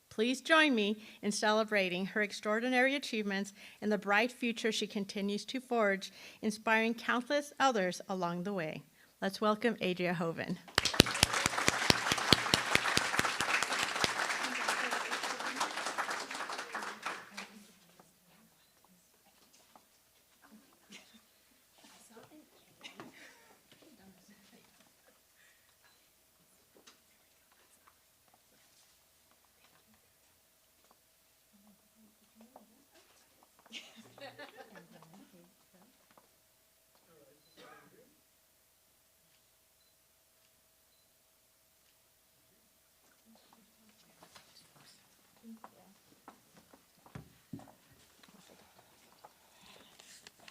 Please join me in celebrating her extraordinary achievements and the bright future she continues to forge, inspiring countless others along the way. Let's welcome Adria Hoven.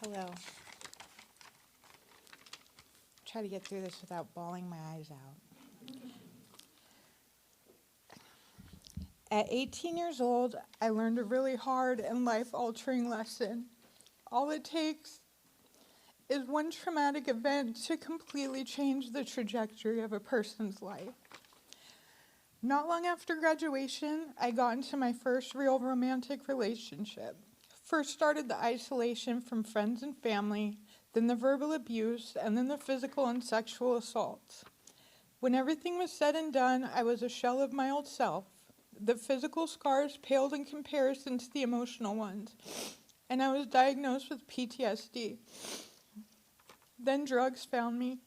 Hello. Try to get through this without bawling my eyes out. At 18 years old, I learned a really hard and life-altering lesson. All it takes is one traumatic event to completely change the trajectory of a person's life. Not long after graduation, I got into my first real romantic relationship. First started the isolation from friends and family, then the verbal abuse, and then the physical and sexual assaults. When everything was said and done, I was a shell of my old self. The physical scars paled in comparison to the emotional ones, and I was diagnosed with PTSD. Then drugs found me.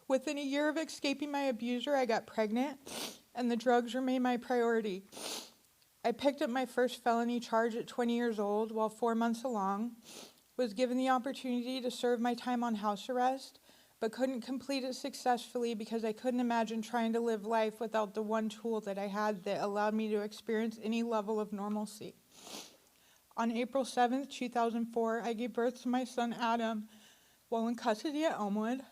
Within a year of escaping my abuser, I got pregnant, and the drugs remained my priority. I picked up my first felony charge at 20 years old while 4 months along, was given the opportunity to serve my time on house arrest, but couldn't complete it successfully because I couldn't imagine trying to live life without the one tool that I had that allowed me to experience any level of normalcy. On April 7th, 2004, I gave birth to my son Adam while in custody at Elmwood,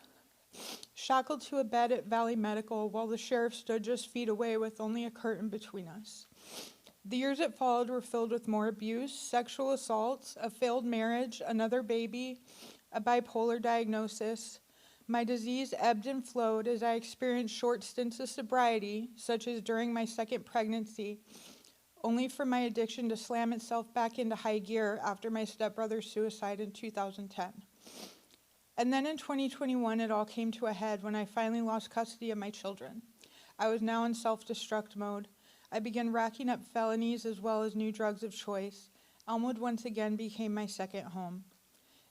shackled to a bed at Valley Medical while the sheriff stood just feet away with only a curtain between us. The years that followed were filled with more abuse, sexual assaults, a failed marriage, another baby, a bipolar diagnosis. My disease ebbed and flowed as I experienced short stints of sobriety, such as during my second pregnancy, only for my addiction to slam itself back into high gear after my stepbrother's suicide in 2010. And then in 2021, it all came to a head when I finally lost custody of my children. I was now in self-destruct mode. I began racking up felonies as well as new drugs of choice. Elmwood once again became my second home.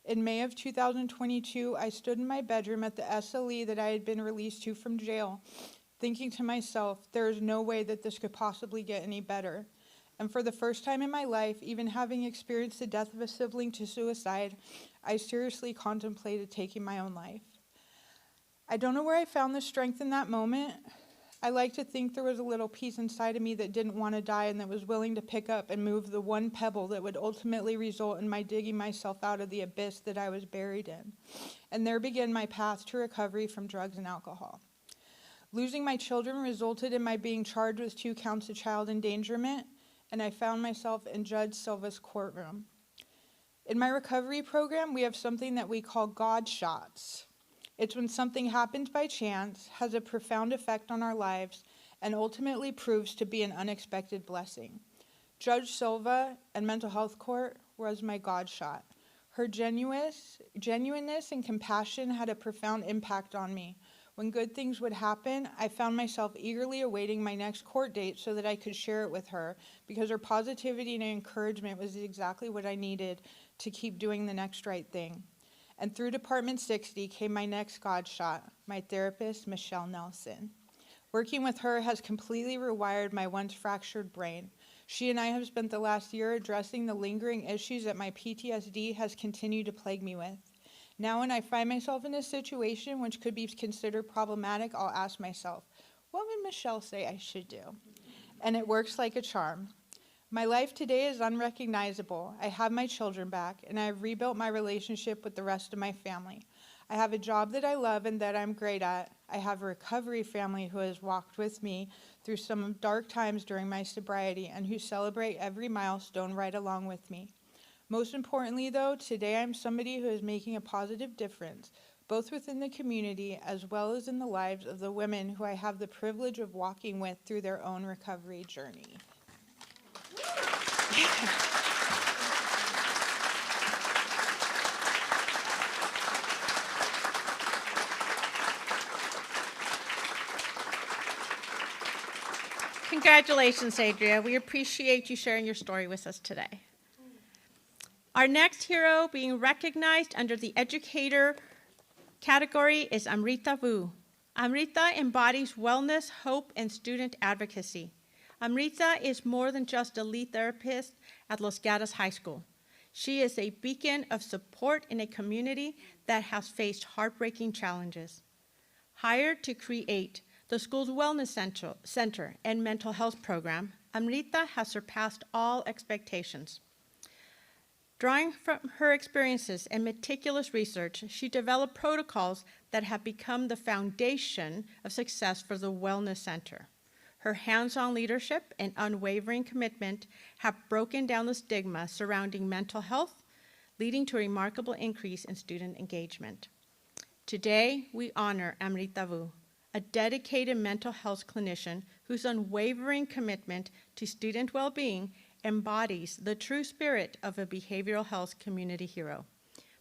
In May of 2022, I stood in my bedroom at the SLE that I had been released to from jail, thinking to myself, there is no way that this could possibly get any better. And for the first time in my life, even having experienced the death of a sibling to suicide, I seriously contemplated taking my own life. I don't know where I found the strength in that moment. I like to think there was a little piece inside of me that didn't want to die and that was willing to pick up and move the one pebble that would ultimately result in my digging myself out of the abyss that I was buried in. And there began my path to recovery from drugs and alcohol. Losing my children resulted in my being charged with 2 counts of child endangerment, and I found myself in Judge Silva's courtroom. In my recovery program, we have something that we call God shots. It's when something happens by chance, has a profound effect on our lives, and ultimately proves to be an unexpected blessing. Judge Silva and Mental Health Court was my God shot. Her genuineness and compassion had a profound impact on me. When good things would happen, I found myself eagerly awaiting my next court date so that I could share it with her, because her positivity and encouragement was exactly what I needed to keep doing the next right thing. And through Department 60 came my next God shot, my therapist, Michelle Nelson. Working with her has completely rewired my once fractured brain. She and I have spent the last year addressing the lingering issues that my PTSD has continued to plague me with. Now when I find myself in a situation which could be considered problematic, I'll ask myself, what would Michelle say I should do? And it works like a charm. My life today is unrecognizable. I have my children back, and I have rebuilt my relationship with the rest of my family. I have a job that I love and that I'm great at. I have a recovery family who has walked with me through some dark times during my sobriety and who celebrate every milestone right along with me. Most importantly, though, today I'm somebody who is making a positive difference, both within the community as well as in the lives of the women who I have the privilege of walking with through their own recovery journey. Congratulations, Adria. We appreciate you sharing your story with us today. Our next hero being recognized under the educator category is Amrita Vu. Amrita embodies wellness, hope, and student advocacy. Amrita is more than just a lead therapist at Los Gatos High School. She is a beacon of support in a community that has faced heartbreaking challenges. Hired to create the school's wellness center and mental health program, Amrita has surpassed all expectations. Drawing from her experiences and meticulous research, she developed protocols that have become the foundation of success for the Wellness Center. Her hands-on leadership and unwavering commitment have broken down the stigma surrounding mental health, leading to a remarkable increase in student engagement. Today, we honor Amrita Vu, a dedicated mental health clinician whose unwavering commitment to student well-being embodies the true spirit of a behavioral health community hero.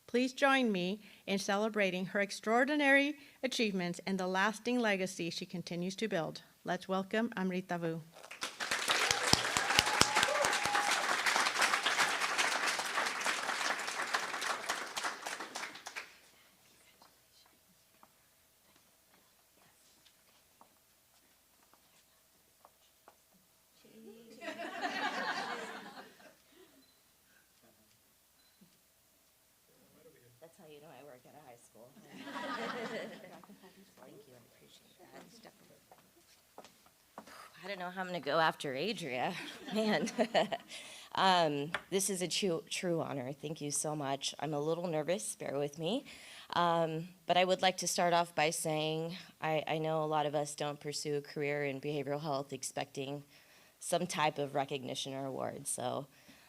Please join me in celebrating her extraordinary achievements and the lasting legacy she continues to build. Let's welcome Amrita Vu. That's how you know I work at a high school. Thank you, I appreciate that. I don't know how I'm going to go after Adria. Man, this is a true honor. Thank you so much. I'm a little nervous, bear with me. But I would like to start off by saying I know a lot of us don't pursue a career in behavioral health expecting some type of recognition or award. So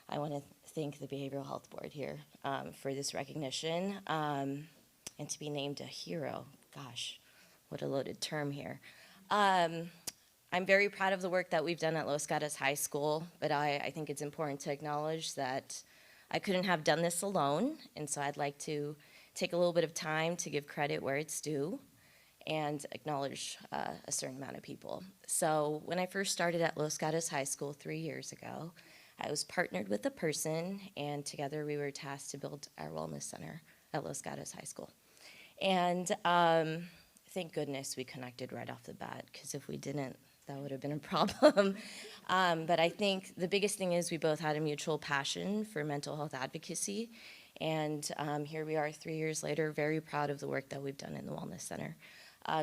I want to thank the Behavioral Health Board here for this recognition and to be named a hero. Gosh, what a loaded term here. I'm very proud of the work that we've done at Los Gatos High School, but I think it's important to acknowledge that I couldn't have done this alone, and so I'd like to take a little bit of time to give credit where it's due and acknowledge a certain amount of people. So when I first started at Los Gatos High School 3 years ago, I was partnered with a person, and together we were tasked to build our wellness center at Los Gatos High School. And thank goodness we connected right off the bat, because if we didn't, that would have been a problem. But I think the biggest thing is we both had a mutual passion for mental health advocacy. And here we are 3 years later, very proud of the work that we've done in the Wellness Center.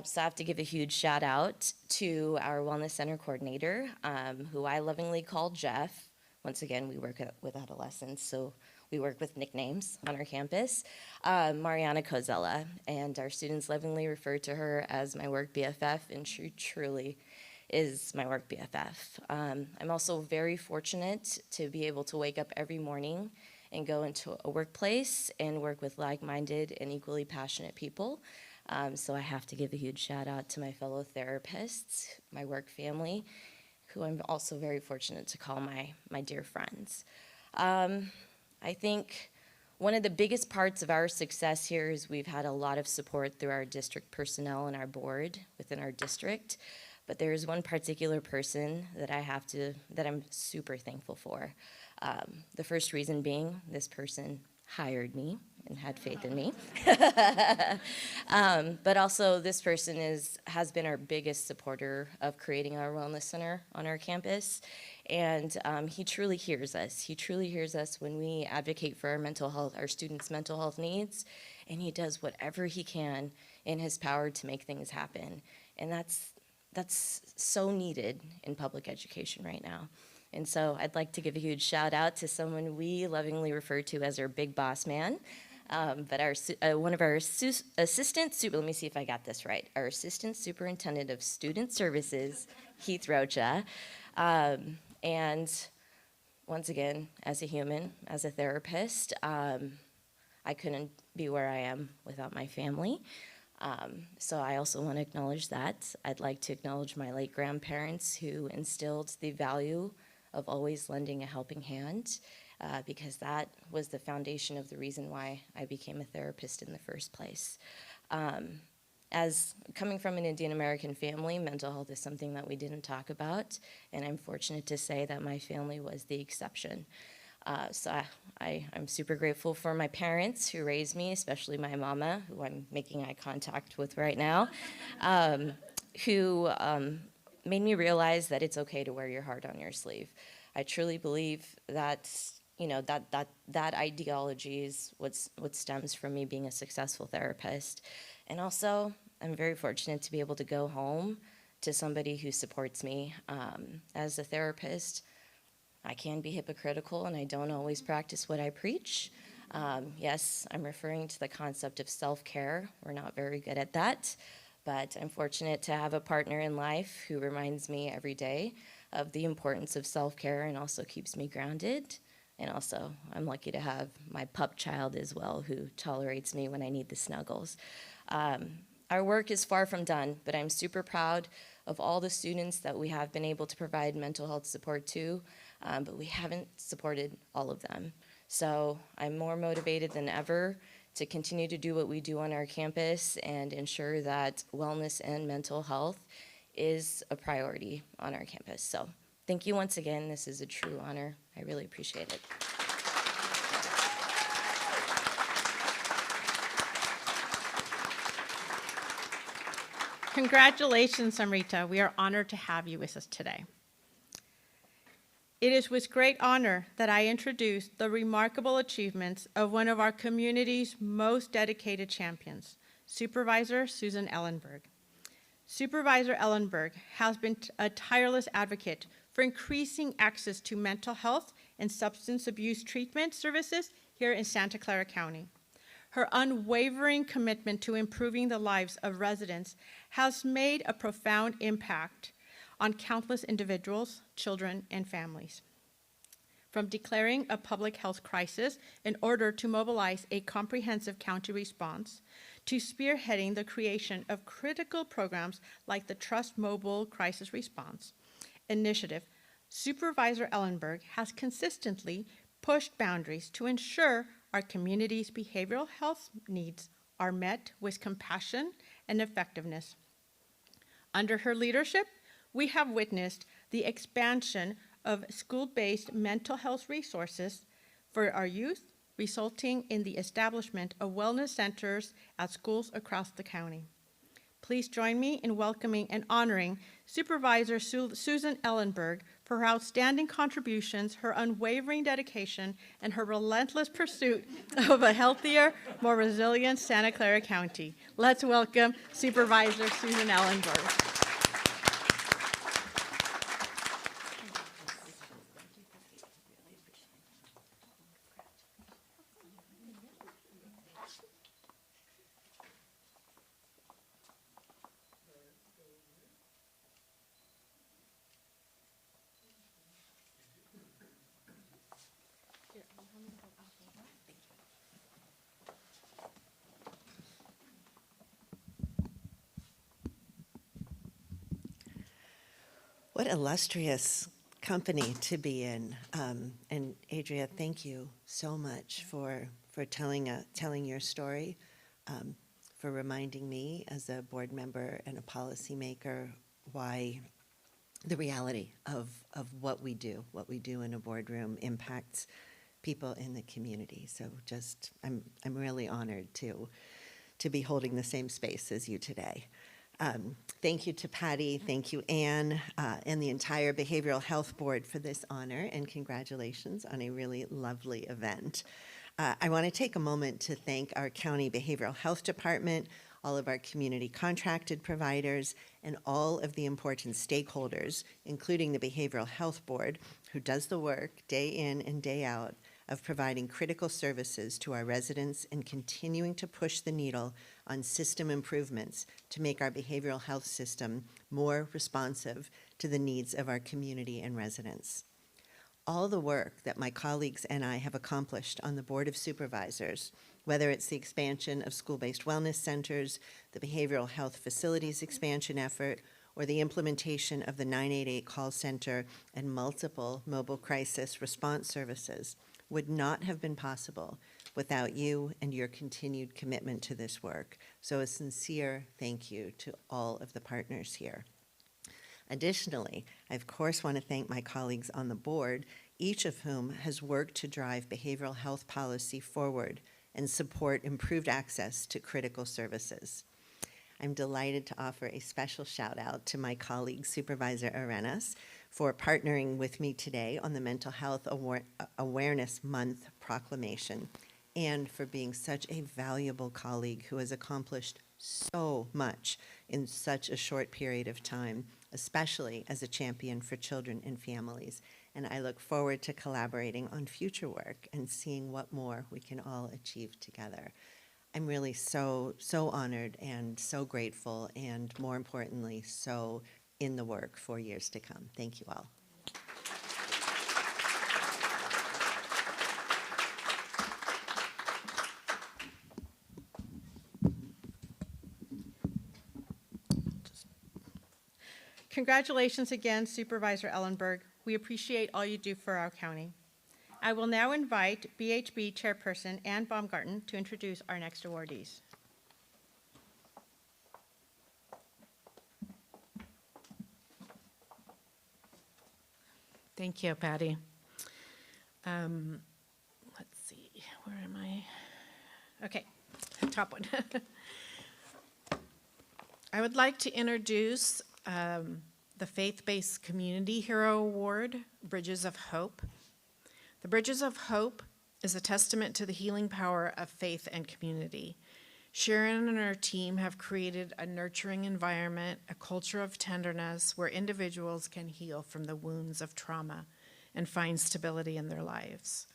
So I have to give a huge shout out to our Wellness Center coordinator, who I lovingly call Jeff. Once again, we work with adolescents, so we work with nicknames on our campus. Mariana Cozella, and our students lovingly refer to her as my work BFF, and she truly is my work BFF. I'm also very fortunate to be able to wake up every morning and go into a workplace and work with like-minded and equally passionate people. So I have to give a huge shout out to my fellow therapists, my work family, who I'm also very fortunate to call my dear friends. I think one of the biggest parts of our success here is we've had a lot of support through our district personnel and our board within our district. But there is one particular person that that I'm super thankful for. The first reason being this person hired me and had faith in me. But also this person has been our biggest supporter of creating our wellness center on our campus. And he truly hears us. He truly hears us when we advocate for our mental health, our students' mental health needs, and he does whatever he can in his power to make things happen. And that's so needed in public education right now. And so I'd like to give a huge shout out to someone we lovingly refer to as our big boss man, but one of our assistant, let me see if I got this right, our Assistant Superintendent of Student Services, Heath Rocha. And once again, as a human, as a therapist, I couldn't be where I am without my family. So I also want to acknowledge that. I'd like to acknowledge my late grandparents who instilled the value of always lending a helping hand, because that was the foundation of the reason why I became a therapist in the first place. As coming from an Indian American family, mental health is something that we didn't talk about, and I'm fortunate to say that my family was the exception. So I'm super grateful for my parents who raised me, especially my mama, who I'm making eye contact with right now, who made me realize that it's okay to wear your heart on your sleeve. I truly believe that, that ideology is what stems from me being a successful therapist. And also, I'm very fortunate to be able to go home to somebody who supports me. As a therapist, I can be hypocritical and I don't always practice what I preach. Yes, I'm referring to the concept of self-care. We're not very good at that, but I'm fortunate to have a partner in life who reminds me every day of the importance of self-care and also keeps me grounded. And also, I'm lucky to have my pup child as well who tolerates me when I need the snuggles. Our work is far from done, but I'm super proud of all the students that we have been able to provide mental health support to, but we haven't supported all of them. So I'm more motivated than ever to continue to do what we do on our campus and ensure that wellness and mental health is a priority on our campus. So thank you once again. This is a true honor. I really appreciate it. Congratulations, Amrita. We are honored to have you with us today. It is with great honor that I introduce the remarkable achievements of one of our community's most dedicated champions, Supervisor Susan Ellenberg. Supervisor Ellenberg has been a tireless advocate for increasing access to mental health and substance abuse treatment services here in Santa Clara County. Her unwavering commitment to improving the lives of residents has made a profound impact on countless individuals, children, and families. From declaring a public health crisis in order to mobilize a comprehensive county response, to spearheading the creation of critical programs like the Trust Mobile Crisis Response Initiative, Supervisor Ellenberg has consistently pushed boundaries to ensure our community's behavioral health needs are met with compassion and effectiveness. Under her leadership, we have witnessed the expansion of school-based mental health resources for our youth, resulting in the establishment of wellness centers at schools across the county. Please join me in welcoming and honoring Supervisor Susan Ellenberg for her outstanding contributions, her unwavering dedication, and her relentless pursuit of a healthier, more resilient Santa Clara County. Let's welcome Supervisor Susan Ellenberg. What illustrious company to be in. And Adria, thank you so much for telling your story, for reminding me as a board member and a policymaker why the reality of what we do in a boardroom impacts people in the community. So just, I'm really honored to be holding the same space as you today. Thank you to Patty, thank you Anne, and the entire Behavioral Health Board for this honor, and congratulations on a really lovely event. I want to take a moment to thank our County Behavioral Health Department, all of our community contracted providers, and all of the important stakeholders, including the Behavioral Health Board, who does the work day in and day out of providing critical services to our residents and continuing to push the needle on system improvements to make our behavioral health system more responsive to the needs of our community and residents. All the work that my colleagues and I have accomplished on the Board of Supervisors, whether it's the expansion of school-based wellness centers, the behavioral health facilities expansion effort, or the implementation of the 988 call center and multiple mobile crisis response services, would not have been possible without you and your continued commitment to this work. So a sincere thank you to all of the partners here. Additionally, I of course want to thank my colleagues on the board, each of whom has worked to drive behavioral health policy forward and support improved access to critical services. I'm delighted to offer a special shout out to my colleague, Supervisor Arenas, for partnering with me today on the Mental Health Awareness Month proclamation, and for being such a valuable colleague who has accomplished so much in such a short period of time, especially as a champion for children and families. And I look forward to collaborating on future work and seeing what more we can all achieve together. I'm really so honored and so grateful, and more importantly, so in the work for years to come. Thank you all. Congratulations again, Supervisor Ellenberg. We appreciate all you do for our county. I will now invite BHB Chairperson Ann Baumgarten to introduce our next awardees. Thank you, Patty. Let's see, where am I? Okay, top one. I would like to introduce the Faith-Based Community Hero Award, Bridges of Hope. The Bridges of Hope is a testament to the healing power of faith and community. Sharon and her team have created a nurturing environment, a culture of tenderness where individuals can heal from the wounds of trauma and find stability in their lives.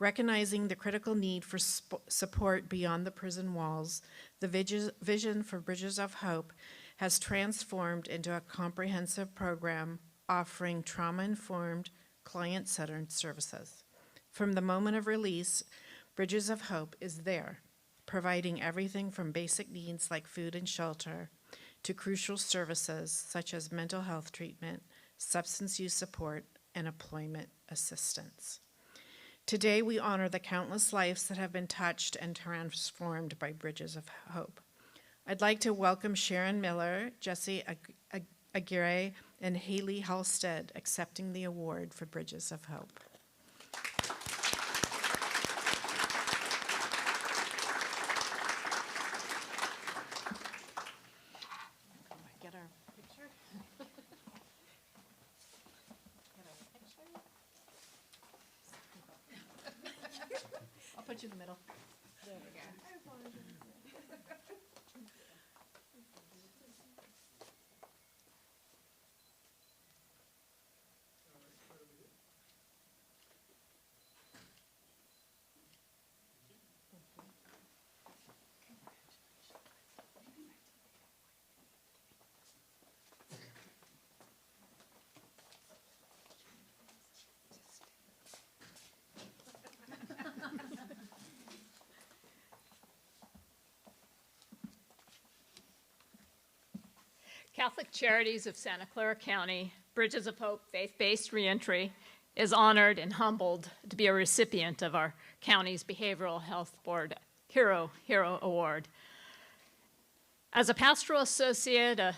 Recognizing the critical need for support beyond the prison walls, the vision for Bridges of Hope has transformed into a comprehensive program offering trauma-informed, client-centered services. From the moment of release, Bridges of Hope is there, providing everything from basic needs like food and shelter to crucial services such as mental health treatment, substance use support, and employment assistance. Today, we honor the countless lives that have been touched and transformed by Bridges of Hope. I'd like to welcome Sharon Miller, Jesse Aguirre, and Haley Halstead accepting the award for Bridges of Hope. Get our picture. I'll put you in the middle. There we go. Catholic Charities of Santa Clara County Bridges of Hope Faith-Based Reentry is honored and humbled to be a recipient of our county's Behavioral Health Board Hero Award. As a pastoral associate, a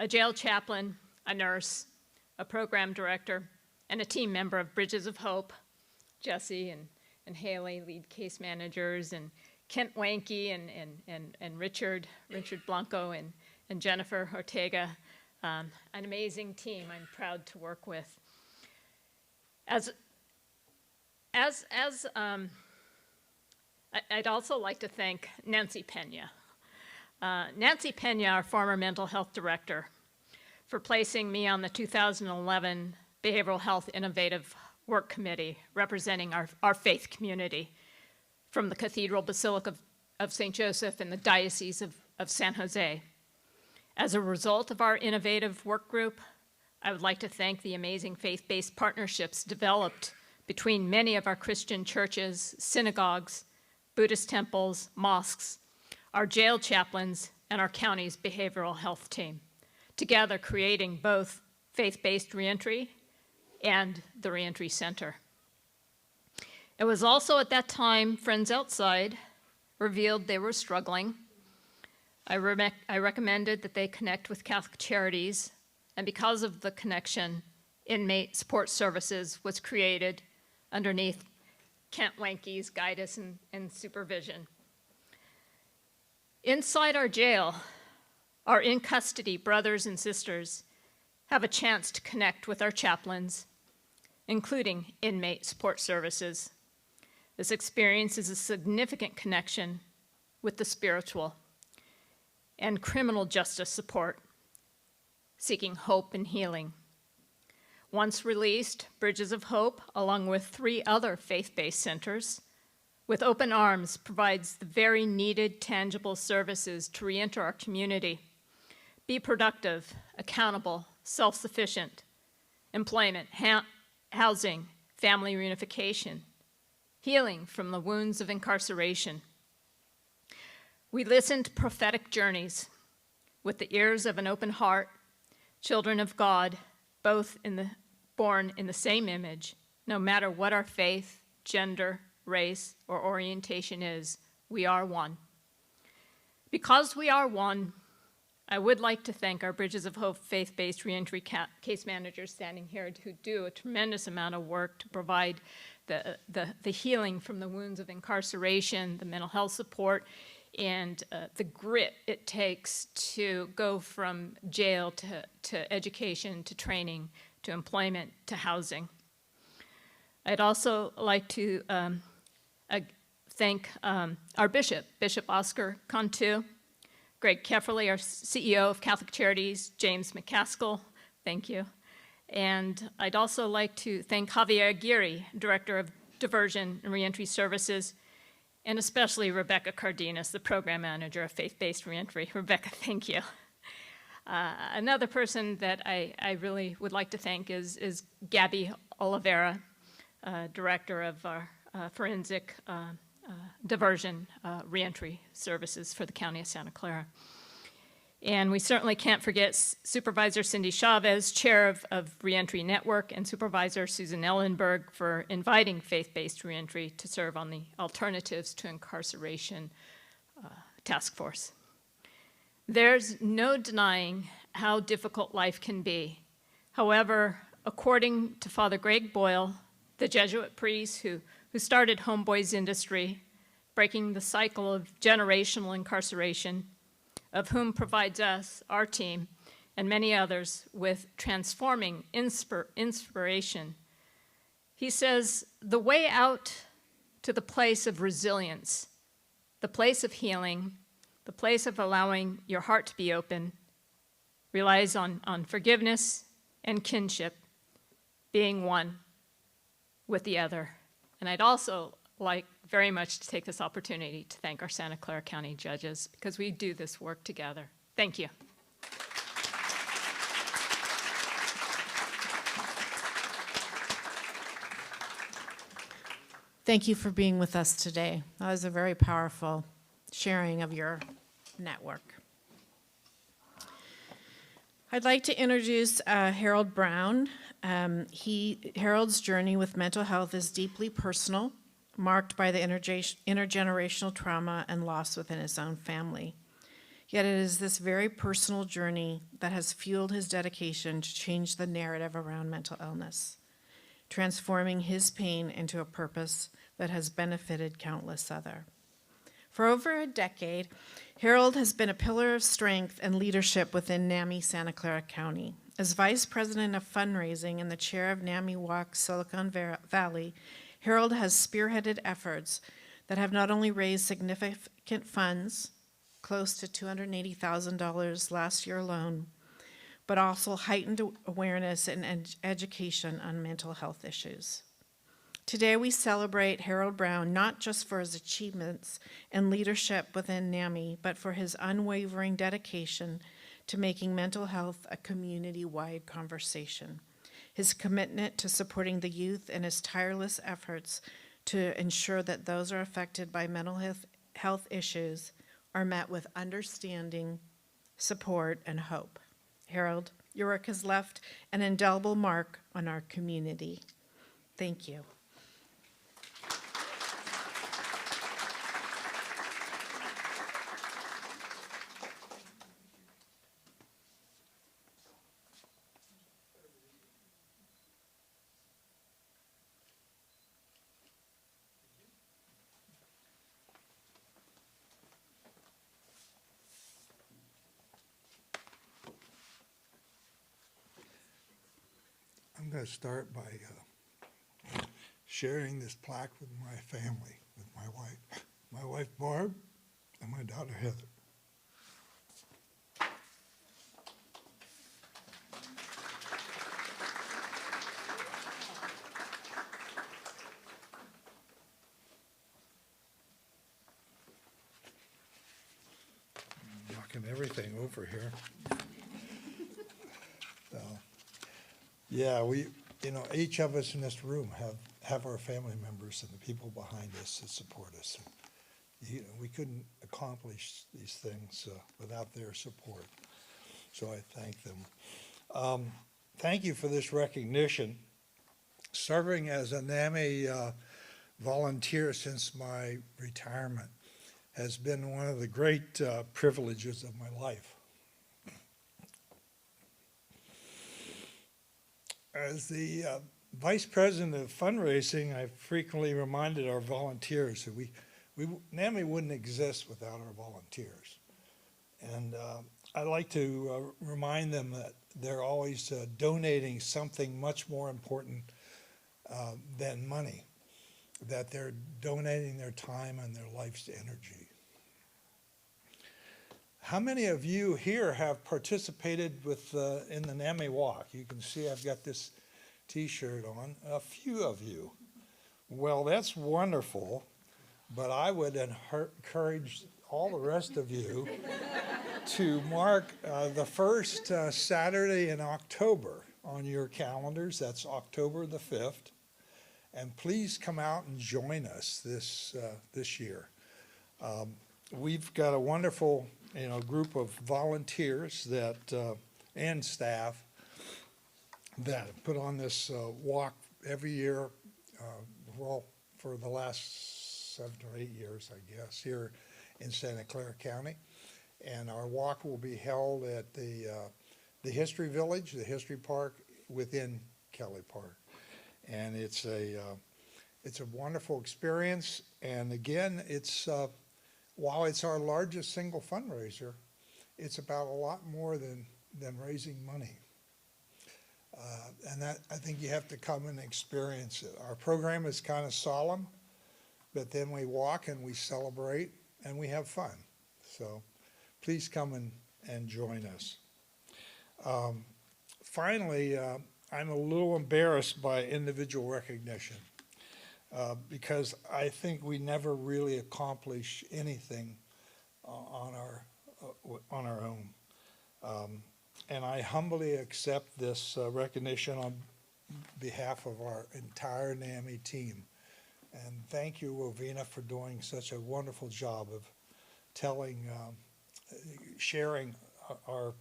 jail chaplain, a nurse, a program director, and a team member of Bridges of Hope, Jesse and Haley, lead case managers, and Kent Wanke and Richard Blanco and Jennifer Ortega, an amazing team I'm proud to work with. I'd also like to thank Nancy Pena. Nancy Pena, our former mental health director, for placing me on the 2011 Behavioral Health Innovative Work Committee representing our faith community from the Cathedral Basilica of St. Joseph in the Diocese of San Jose. As a result of our innovative work group, I would like to thank the amazing faith-based partnerships developed between many of our Christian churches, synagogues, Buddhist temples, mosques, our jail chaplains, and our county's behavioral health team, together creating both faith-based reentry and the Reentry Center. It was also at that time Friends Outside revealed they were struggling. I recommended that they connect with Catholic Charities, and because of the connection, Inmate Support Services was created underneath Kent Wanke's guidance and supervision. Inside our jail, our in-custody brothers and sisters have a chance to connect with our chaplains, including Inmate Support Services. This experience is a significant connection with the spiritual and criminal justice support, seeking hope and healing. Once released, Bridges of Hope, along with 3 other faith-based centers, with open arms, provides the very needed tangible services to reenter our community, be productive, accountable, self-sufficient, employment, housing, family reunification, healing from the wounds of incarceration. We listen to prophetic journeys with the ears of an open heart, children of God, both born in the same image, no matter what our faith, gender, race, or orientation is, we are one. Because we are one, I would like to thank our Bridges of Hope faith-based reentry case managers standing here who do a tremendous amount of work to provide the healing from the wounds of incarceration, the mental health support, and the grit it takes to go from jail to education, to training, to employment, to housing. I'd also like to thank our bishop, Bishop Oscar Cantu, Greg Kefferly, our CEO of Catholic Charities, James McCaskill, thank you. And I'd also like to thank Javier Aguirre, Director of Diversion and Reentry Services, and especially Rebecca Cardenas, the Program Manager of Faith-Based Reentry. Rebecca, thank you. Another person that I really would like to thank is Gabby Oliveira, Director of our Forensic Diversion Reentry Services for the County of Santa Clara. And we certainly can't forget Supervisor Cindy Chavez, Chair of Reentry Network, and Supervisor Susan Ellenberg for inviting faith-based reentry to serve on the Alternatives to Incarceration Task Force. There's no denying how difficult life can be. However, according to Father Greg Boyle, the Jesuit priest who started Homeboys Industry, breaking the cycle of generational incarceration, of whom provides us, our team, and many others with transforming inspiration. He says, the way out to the place of resilience, the place of healing, the place of allowing your heart to be open, relies on forgiveness and kinship, being one with the other. And I'd also like very much to take this opportunity to thank our Santa Clara County judges, because we do this work together. Thank you. Thank you for being with us today. That was a very powerful sharing of your network. I'd like to introduce Harold Brown. Harold's journey with mental health is deeply personal, marked by the intergenerational trauma and loss within his own family. Yet it is this very personal journey that has fueled his dedication to change the narrative around mental illness, transforming his pain into a purpose that has benefited countless others. For over a decade, Harold has been a pillar of strength and leadership within NAMI Santa Clara County. As Vice President of Fundraising and the chair of NAMI Walk Silicon Valley, Harold has spearheaded efforts that have not only raised significant funds, close to $280,000 last year alone, but also heightened awareness and education on mental health issues. Today we celebrate Harold Brown not just for his achievements and leadership within NAMI, but for his unwavering dedication to making mental health a community-wide conversation, his commitment to supporting the youth, and his tireless efforts to ensure that those are affected by mental health issues are met with understanding, support, and hope. Harold, your work has left an indelible mark on our community. Thank you. I'm going to start by sharing this plaque with my family, with my wife Barb, and my daughter Heather. I'm knocking everything over here. So. Yeah, each of us in this room have our family members and the people behind us that support us. We couldn't accomplish these things without their support, so I thank them. Thank you for this recognition. Serving as a NAMI volunteer since my retirement has been one of the great privileges of my life. As the Vice President of Fundraising, I frequently reminded our volunteers that NAMI wouldn't exist without our volunteers. And I like to remind them that they're always donating something much more important than money, that they're donating their time and their life's energy. How many of you here have participated in the NAMI Walk? You can see I've got this t-shirt on. A few of you. Well, that's wonderful, but I would encourage all the rest of you to mark the first Saturday in October on your calendars. That's October the 5th. And please come out and join us this year. We've got a wonderful group of volunteers and staff that put on this walk every year, for the last 7 or 8 years, I guess, here in Santa Clara County. And our walk will be held at the History Village, the History Park within Kelly Park. And it's a wonderful experience. And again, while it's our largest single fundraiser, it's about a lot more than raising money. And that, I think you have to come and experience it. Our program is kind of solemn, but then we walk and we celebrate and we have fun. So please come and join us. Finally, I'm a little embarrassed by individual recognition. Because I think we never really accomplish anything on our own. And I humbly accept this recognition on behalf of our entire NAMI team. And thank you, Rowena, for doing such a wonderful job of sharing our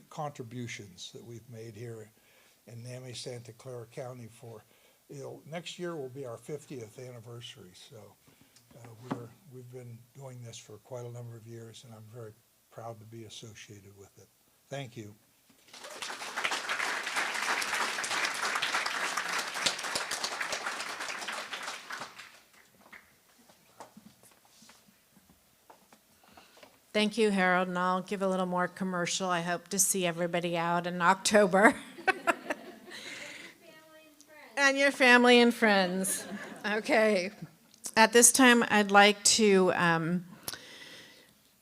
contributions that we've made here in NAMI Santa Clara County for, next year will be our 50th anniversary. So we've been doing this for quite a number of years, and I'm very proud to be associated with it. Thank you. Thank you, Harold, and I'll give a little more commercial. I hope to see everybody out in October. And your family and friends. Okay. At this time, I'd like to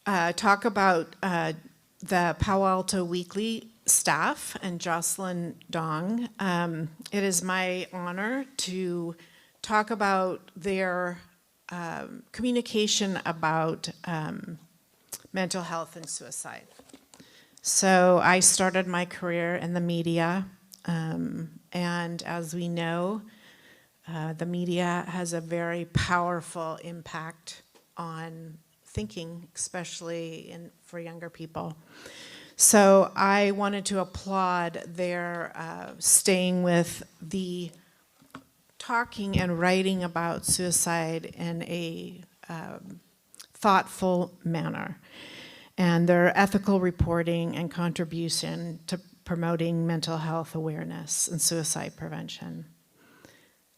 talk about the Palo Alto Weekly staff and Jocelyn Dong. It is my honor to talk about their communication about mental health and suicide. So I started my career in the media, and as we know, the media has a very powerful impact on thinking, especially for younger people. So I wanted to applaud their staying with the talking and writing about suicide in a thoughtful manner, and their ethical reporting and contribution to promoting mental health awareness and suicide prevention.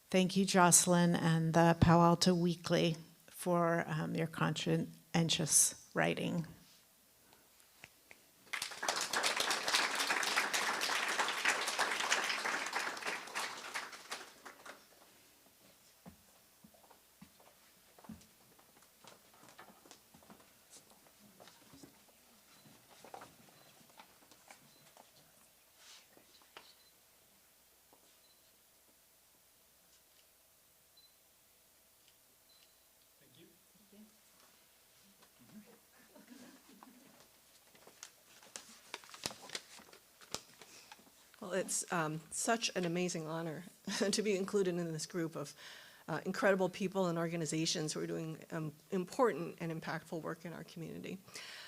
Thank you, Jocelyn and the Palo Alto Weekly, for your conscientious writing. Well, it's such an amazing honor to be included in this group of incredible people and organizations who are doing important and impactful work in our community.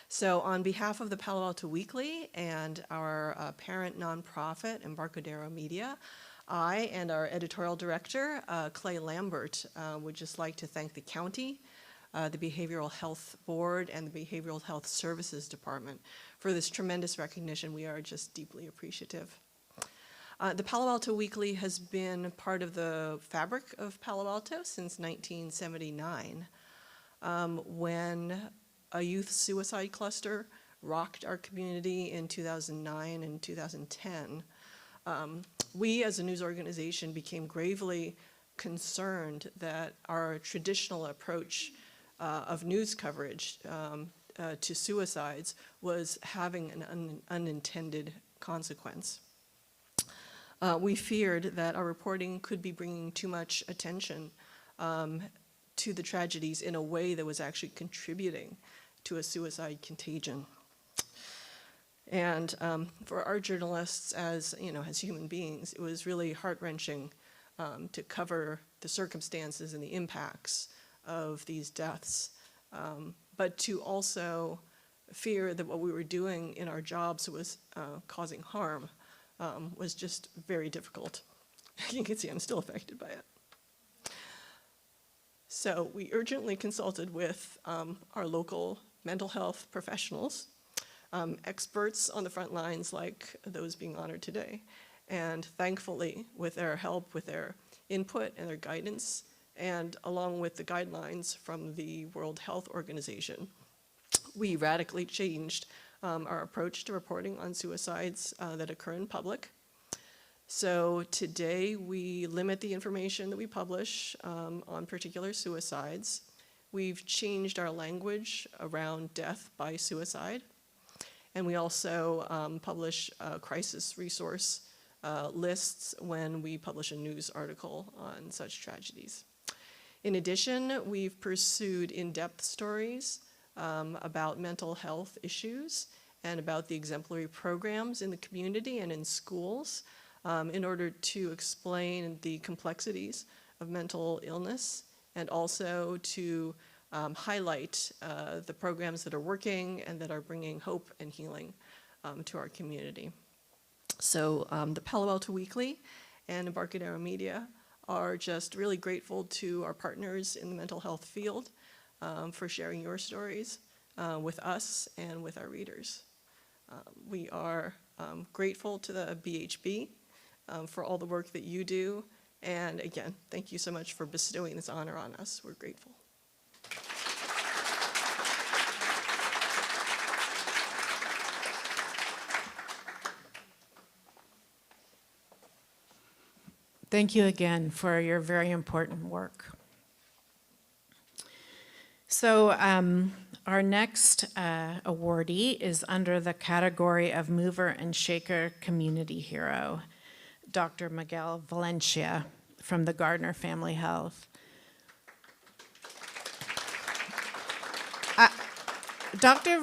So on behalf of the Palo Alto Weekly and our parent nonprofit, Embarcadero Media, I and our editorial director, Clay Lambert, would just like to thank the county, the Behavioral Health Board, and the Behavioral Health Services Department for this tremendous recognition. We are just deeply appreciative. The Palo Alto Weekly has been part of the fabric of Palo Alto since 1979, when a youth suicide cluster rocked our community in 2009 and 2010. We as a news organization became gravely concerned that our traditional approach of news coverage to suicides was having an unintended consequence. We feared that our reporting could be bringing too much attention to the tragedies in a way that was actually contributing to a suicide contagion. And for our journalists, as human beings, it was really heart-wrenching to cover the circumstances and the impacts of these deaths, but to also fear that what we were doing in our jobs was causing harm. Was just very difficult. You can see I'm still affected by it. So we urgently consulted with our local mental health professionals, experts on the front lines like those being honored today. And thankfully, with their help, with their input and their guidance, and along with the guidelines from the World Health Organization, we radically changed our approach to reporting on suicides that occur in public. So today we limit the information that we publish on particular suicides. We've changed our language around death by suicide. And we also publish crisis resource lists when we publish a news article on such tragedies. In addition, we've pursued in-depth stories about mental health issues and about the exemplary programs in the community and in schools in order to explain the complexities of mental illness and also to highlight the programs that are working and that are bringing hope and healing to our community. So the Palo Alto Weekly and Embarcadero Media are just really grateful to our partners in the mental health field for sharing your stories with us and with our readers. We are grateful to the BHB for all the work that you do. And again, thank you so much for bestowing this honor on us. We're grateful. Thank you again for your very important work. So our next awardee is under the category of Mover and Shaker Community Hero, Dr. Miguel Valencia from the Gardner Family Health. Dr.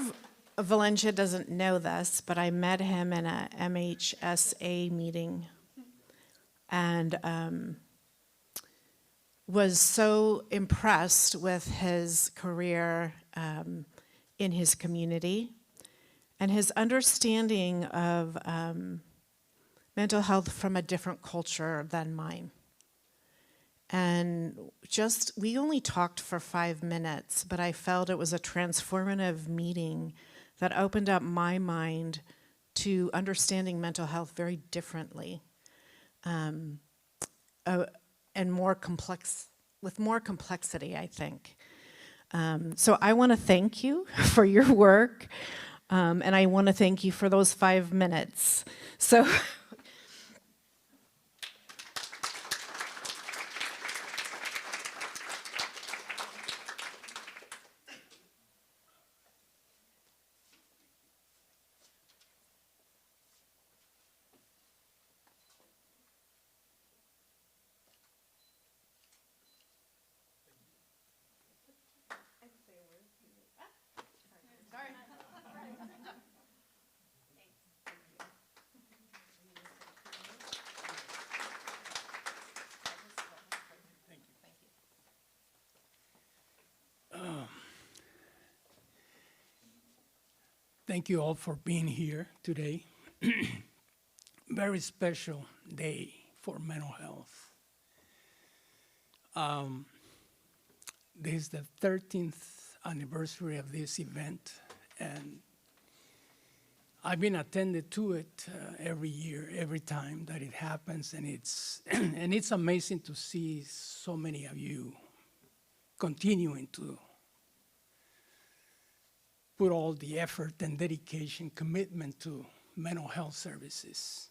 Valencia doesn't know this, but I met him in a MHSA meeting and was so impressed with his career in his community and his understanding of mental health from a different culture than mine. And we only talked for 5 minutes, but I felt it was a transformative meeting that opened up my mind to understanding mental health very differently. And more complex, with more complexity, I think. So I want to thank you for your work, and I want to thank you for those 5 minutes. So. Thank you all for being here today. Very special day for mental health. This is the 13th anniversary of this event, and I've been attended to it every year, every time that it happens, and it's amazing to see so many of you continuing to put all the effort and dedication, commitment to mental health services.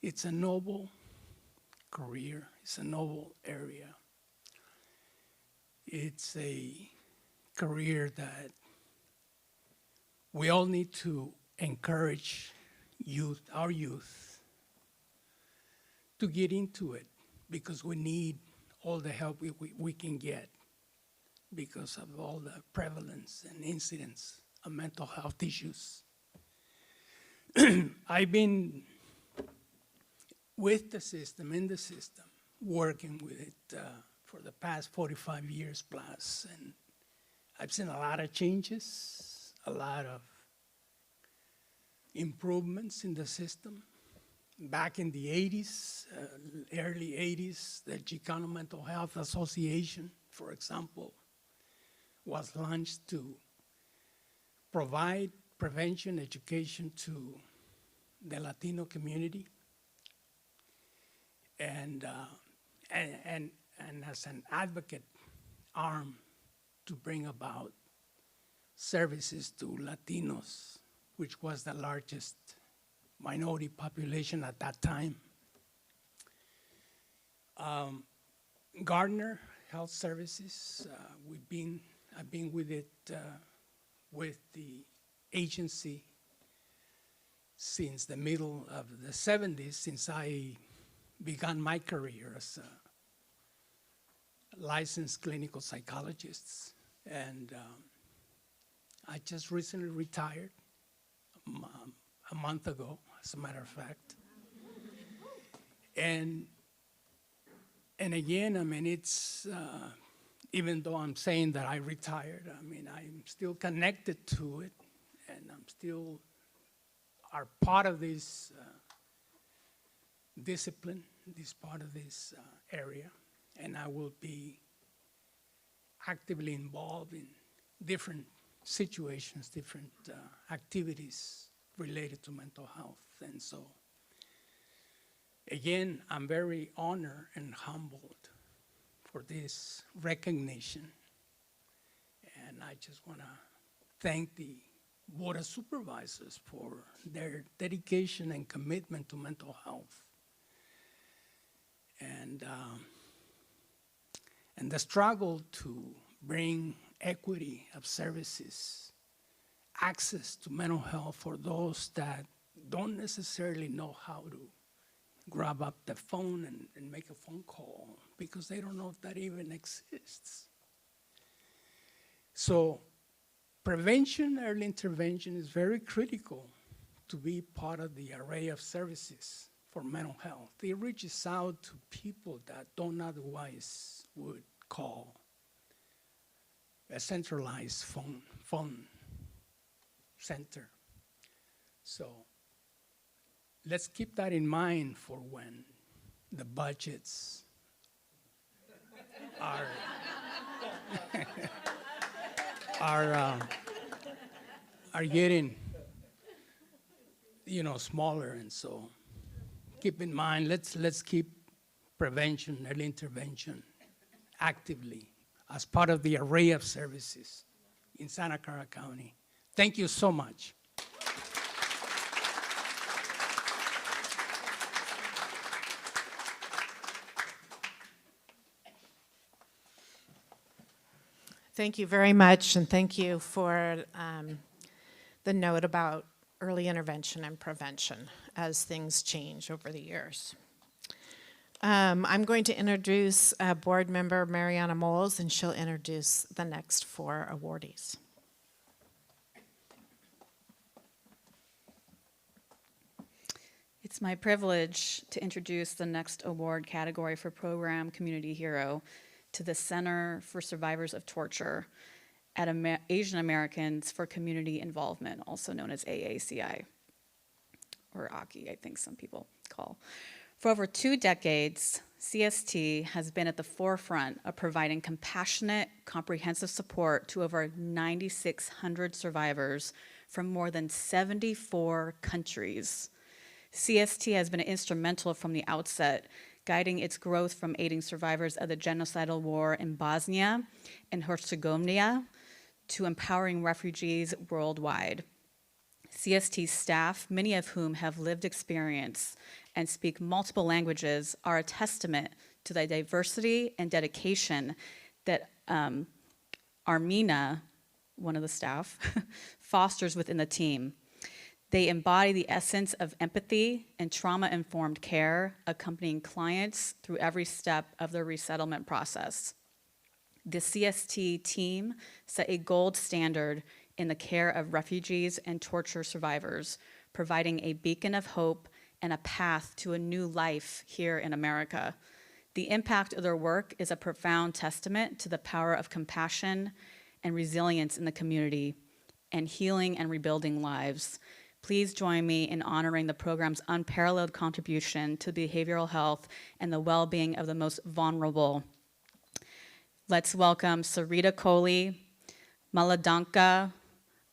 It's a noble career, it's a noble area. It's a career that we all need to encourage youth, our youth, to get into it because we need all the help we can get because of all the prevalence and incidence of mental health issues. I've been with the system, in the system, working with it for the past 45 years plus, and I've seen a lot of changes, a lot of improvements in the system. Back in the 80s, early 80s, the Chicano Mental Health Association, for example, was launched to provide prevention education to the Latino community, and as an advocate arm to bring about services to Latinos, which was the largest minority population at that time. Gardner Health Services, I've been with it, with the agency since the middle of the 70s, since I began my career as a licensed clinical psychologist. And I just recently retired a month ago, as a matter of fact. And again, I mean, it's, even though I'm saying that I retired, I mean, I'm still connected to it. And and I'm still are part of this discipline, this part of this area, and I will be actively involved in different situations, different activities related to mental health. And so, again, I'm very honored and humbled for this recognition. And I just want to thank the Board of Supervisors for their dedication and commitment to mental health. And the struggle to bring equity of services, access to mental health for those that don't necessarily know how to grab up the phone and make a phone call because they don't know if that even exists. So prevention, early intervention is very critical to be part of the array of services for mental health. It reaches out to people that don't otherwise would call a centralized phone center. So let's keep that in mind for when the budgets are getting, smaller. And so keep in mind, let's keep prevention, early intervention actively as part of the array of services in Santa Clara County. Thank you so much. Thank you very much, and thank you for the note about early intervention and prevention as things change over the years. I'm going to introduce board member Mariana Moles, and she'll introduce the next 4 awardees. It's my privilege to introduce the next award category for Program Community Hero to the Center for Survivors of Torture at Asian Americans for Community Involvement, also known as AACI, or AKI, I think some people call. For over 2 decades, CST has been at the forefront of providing compassionate, comprehensive support to over 9,600 survivors from more than 74 countries. CST has been instrumental from the outset, guiding its growth from aiding survivors of the genocidal war in Bosnia and Herzegovina to empowering refugees worldwide. CST staff, many of whom have lived experience and speak multiple languages, are a testament to the diversity and dedication that Armina, one of the staff, fosters within the team. They embody the essence of empathy and trauma-informed care, accompanying clients through every step of the resettlement process. The CST team set a gold standard in the care of refugees and torture survivors, providing a beacon of hope and a path to a new life here in America. The impact of their work is a profound testament to the power of compassion and resilience in the community and healing and rebuilding lives. Please join me in honoring the program's unparalleled contribution to behavioral health and the well-being of the most vulnerable. Let's welcome Sarita Kohli, Maladanka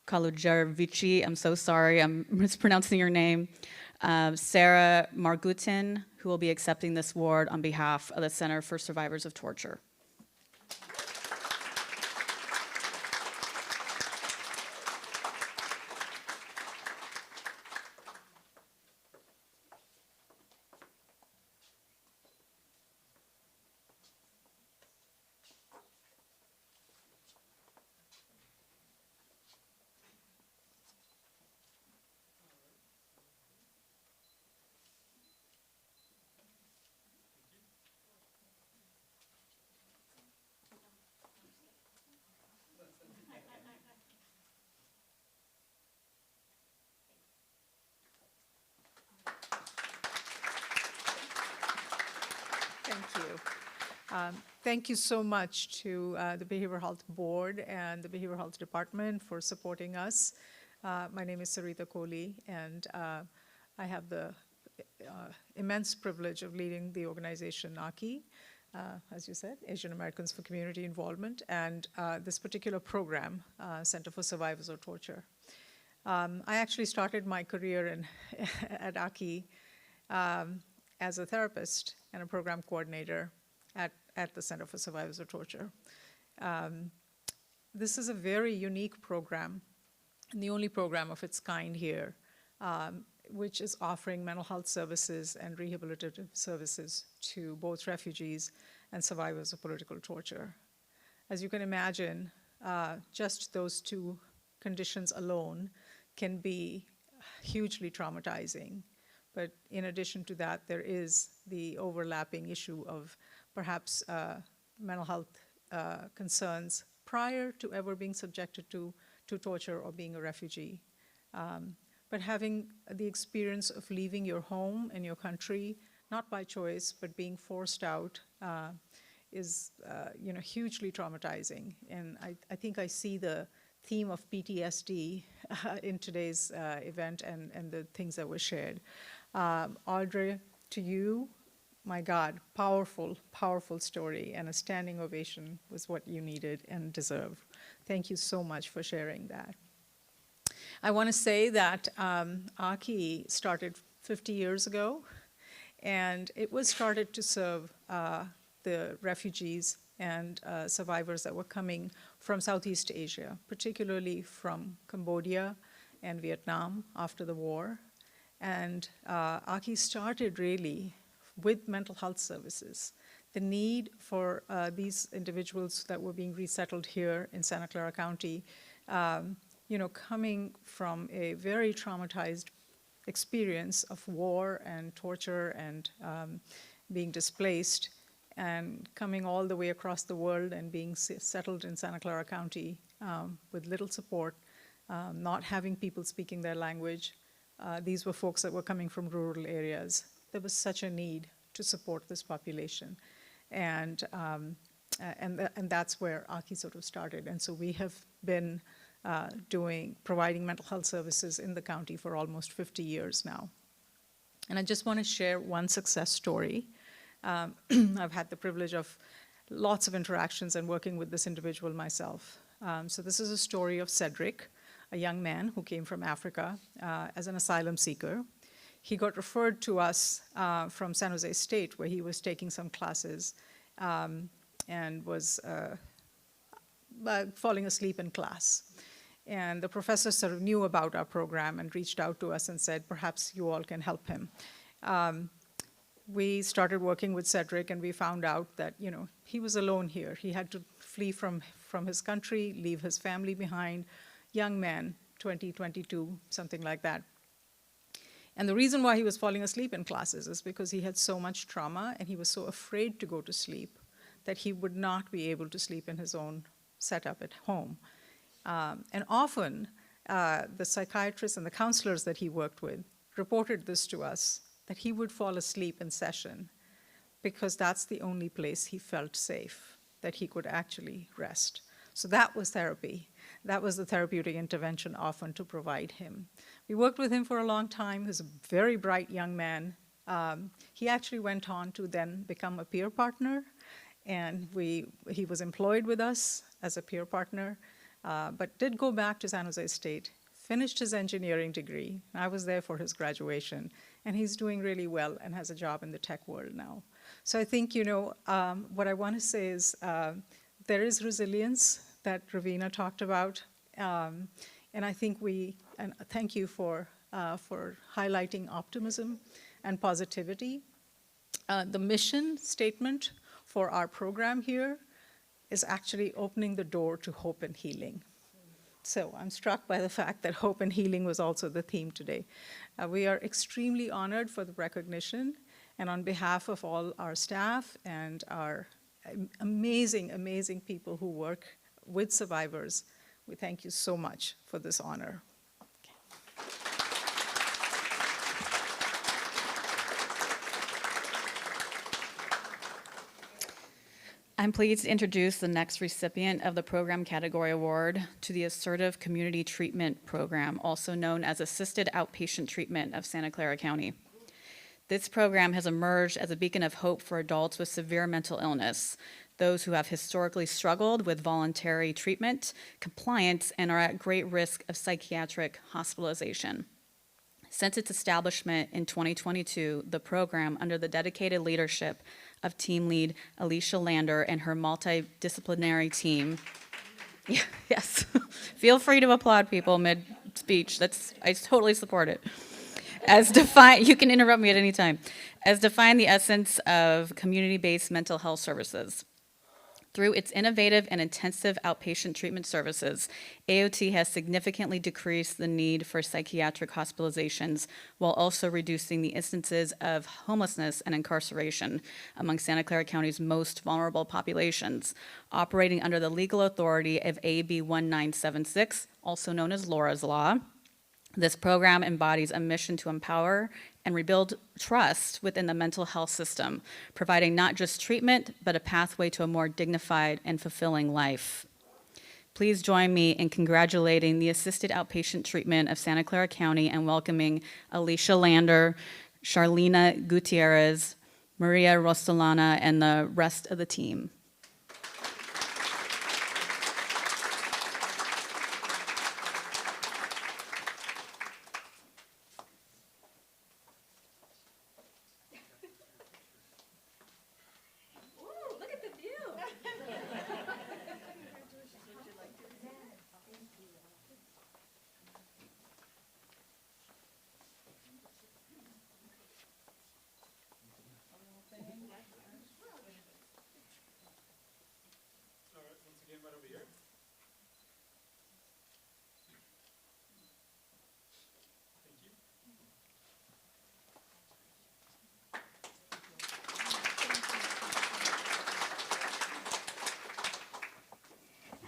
Kalujarevici, I'm so sorry, I'm mispronouncing your name, Sarah Margutin, who will be accepting this award on behalf of the Center for Survivors of Torture. Thank you so much to the Behavioral Health Board and the Behavioral Health Department for supporting us. My name is Sarita Kohli, and I have the immense privilege of leading the organization AKI, as you said, Asian Americans for Community Involvement, and this particular program, Center for Survivors of Torture. I actually started my career at AKI as a therapist and a program coordinator at the Center for Survivors of Torture. This is a very unique program, and the only program of its kind here, which is offering mental health services and rehabilitative services to both refugees and survivors of political torture. As you can imagine, just those two conditions alone can be hugely traumatizing. But in addition to that, there is the overlapping issue of perhaps mental health concerns prior to ever being subjected to torture or being a refugee. But having the experience of leaving your home and your country, not by choice, but being forced out, is hugely traumatizing. And I think I see the theme of PTSD in today's event and the things that were shared. Audrey, to you, my God, powerful, powerful story, and a standing ovation was what you needed and deserve. Thank you so much for sharing that. I want to say that AKI started 50 years ago, and it was started to serve the refugees and survivors that were coming from Southeast Asia, particularly from Cambodia and Vietnam after the war. And AKI started really with mental health services. The need for these individuals that were being resettled here in Santa Clara County, coming from a very traumatized experience of war and torture and being displaced, and coming all the way across the world and being settled in Santa Clara County with little support, not having people speaking their language. These were folks that were coming from rural areas. There was such a need to support this population. And that's where AKI sort of started. And so we have been providing mental health services in the county for almost 50 years now. And I just want to share one success story. I've had the privilege of lots of interactions and working with this individual myself. So this is a story of Cedric, a young man who came from Africa as an asylum seeker. He got referred to us from San Jose State, where he was taking some classes and was falling asleep in class. And the professor sort of knew about our program and reached out to us and said, perhaps you all can help him. We started working with Cedric, and we found out that, he was alone here. He had to flee from his country, leave his family behind, young man, 20, 22, something like that. And the reason why he was falling asleep in classes is because he had so much trauma, and he was so afraid to go to sleep that he would not be able to sleep in his own setup at home. And often, the psychiatrists and the counselors that he worked with reported this to us, that he would fall asleep in session because that's the only place he felt safe, that he could actually rest. So that was therapy. That was the therapeutic intervention often to provide him. We worked with him for a long time. He was a very bright young man. He actually went on to then become a peer partner, and he was employed with us as a peer partner, but did go back to San Jose State, finished his engineering degree. I was there for his graduation, and he's doing really well and has a job in the tech world now. So I think, what I want to say is there is resilience that Ravina talked about, and I think and thank you for highlighting optimism and positivity. The mission statement for our program here is actually opening the door to hope and healing. So I'm struck by the fact that hope and healing was also the theme today. We are extremely honored for the recognition, and on behalf of all our staff and our amazing, amazing people who work with survivors, we thank you so much for this honor. I'm pleased to introduce the next recipient of the Program Category Award to the Assertive Community Treatment Program, also known as Assisted Outpatient Treatment of Santa Clara County. This program has emerged as a beacon of hope for adults with severe mental illness, those who have historically struggled with voluntary treatment, compliance, and are at great risk of psychiatric hospitalization. Since its establishment in 2022, the program, under the dedicated leadership of team lead Alicia Lander and her multidisciplinary team. Yes, feel free to applaud people mid-speech. I totally support it. You can interrupt me at any time. As defined the essence of community-based mental health services. Through its innovative and intensive outpatient treatment services, AOT has significantly decreased the need for psychiatric hospitalizations while also reducing the instances of homelessness and incarceration among Santa Clara County's most vulnerable populations. Operating under the legal authority of AB 1976, also known as Laura's Law, this program embodies a mission to empower and rebuild trust within the mental health system, providing not just treatment, but a pathway to a more dignified and fulfilling life. Please join me in congratulating the Assisted Outpatient Treatment of Santa Clara County and welcoming Alicia Lander, Charlena Gutierrez, Maria Rostolana, and the rest of the team.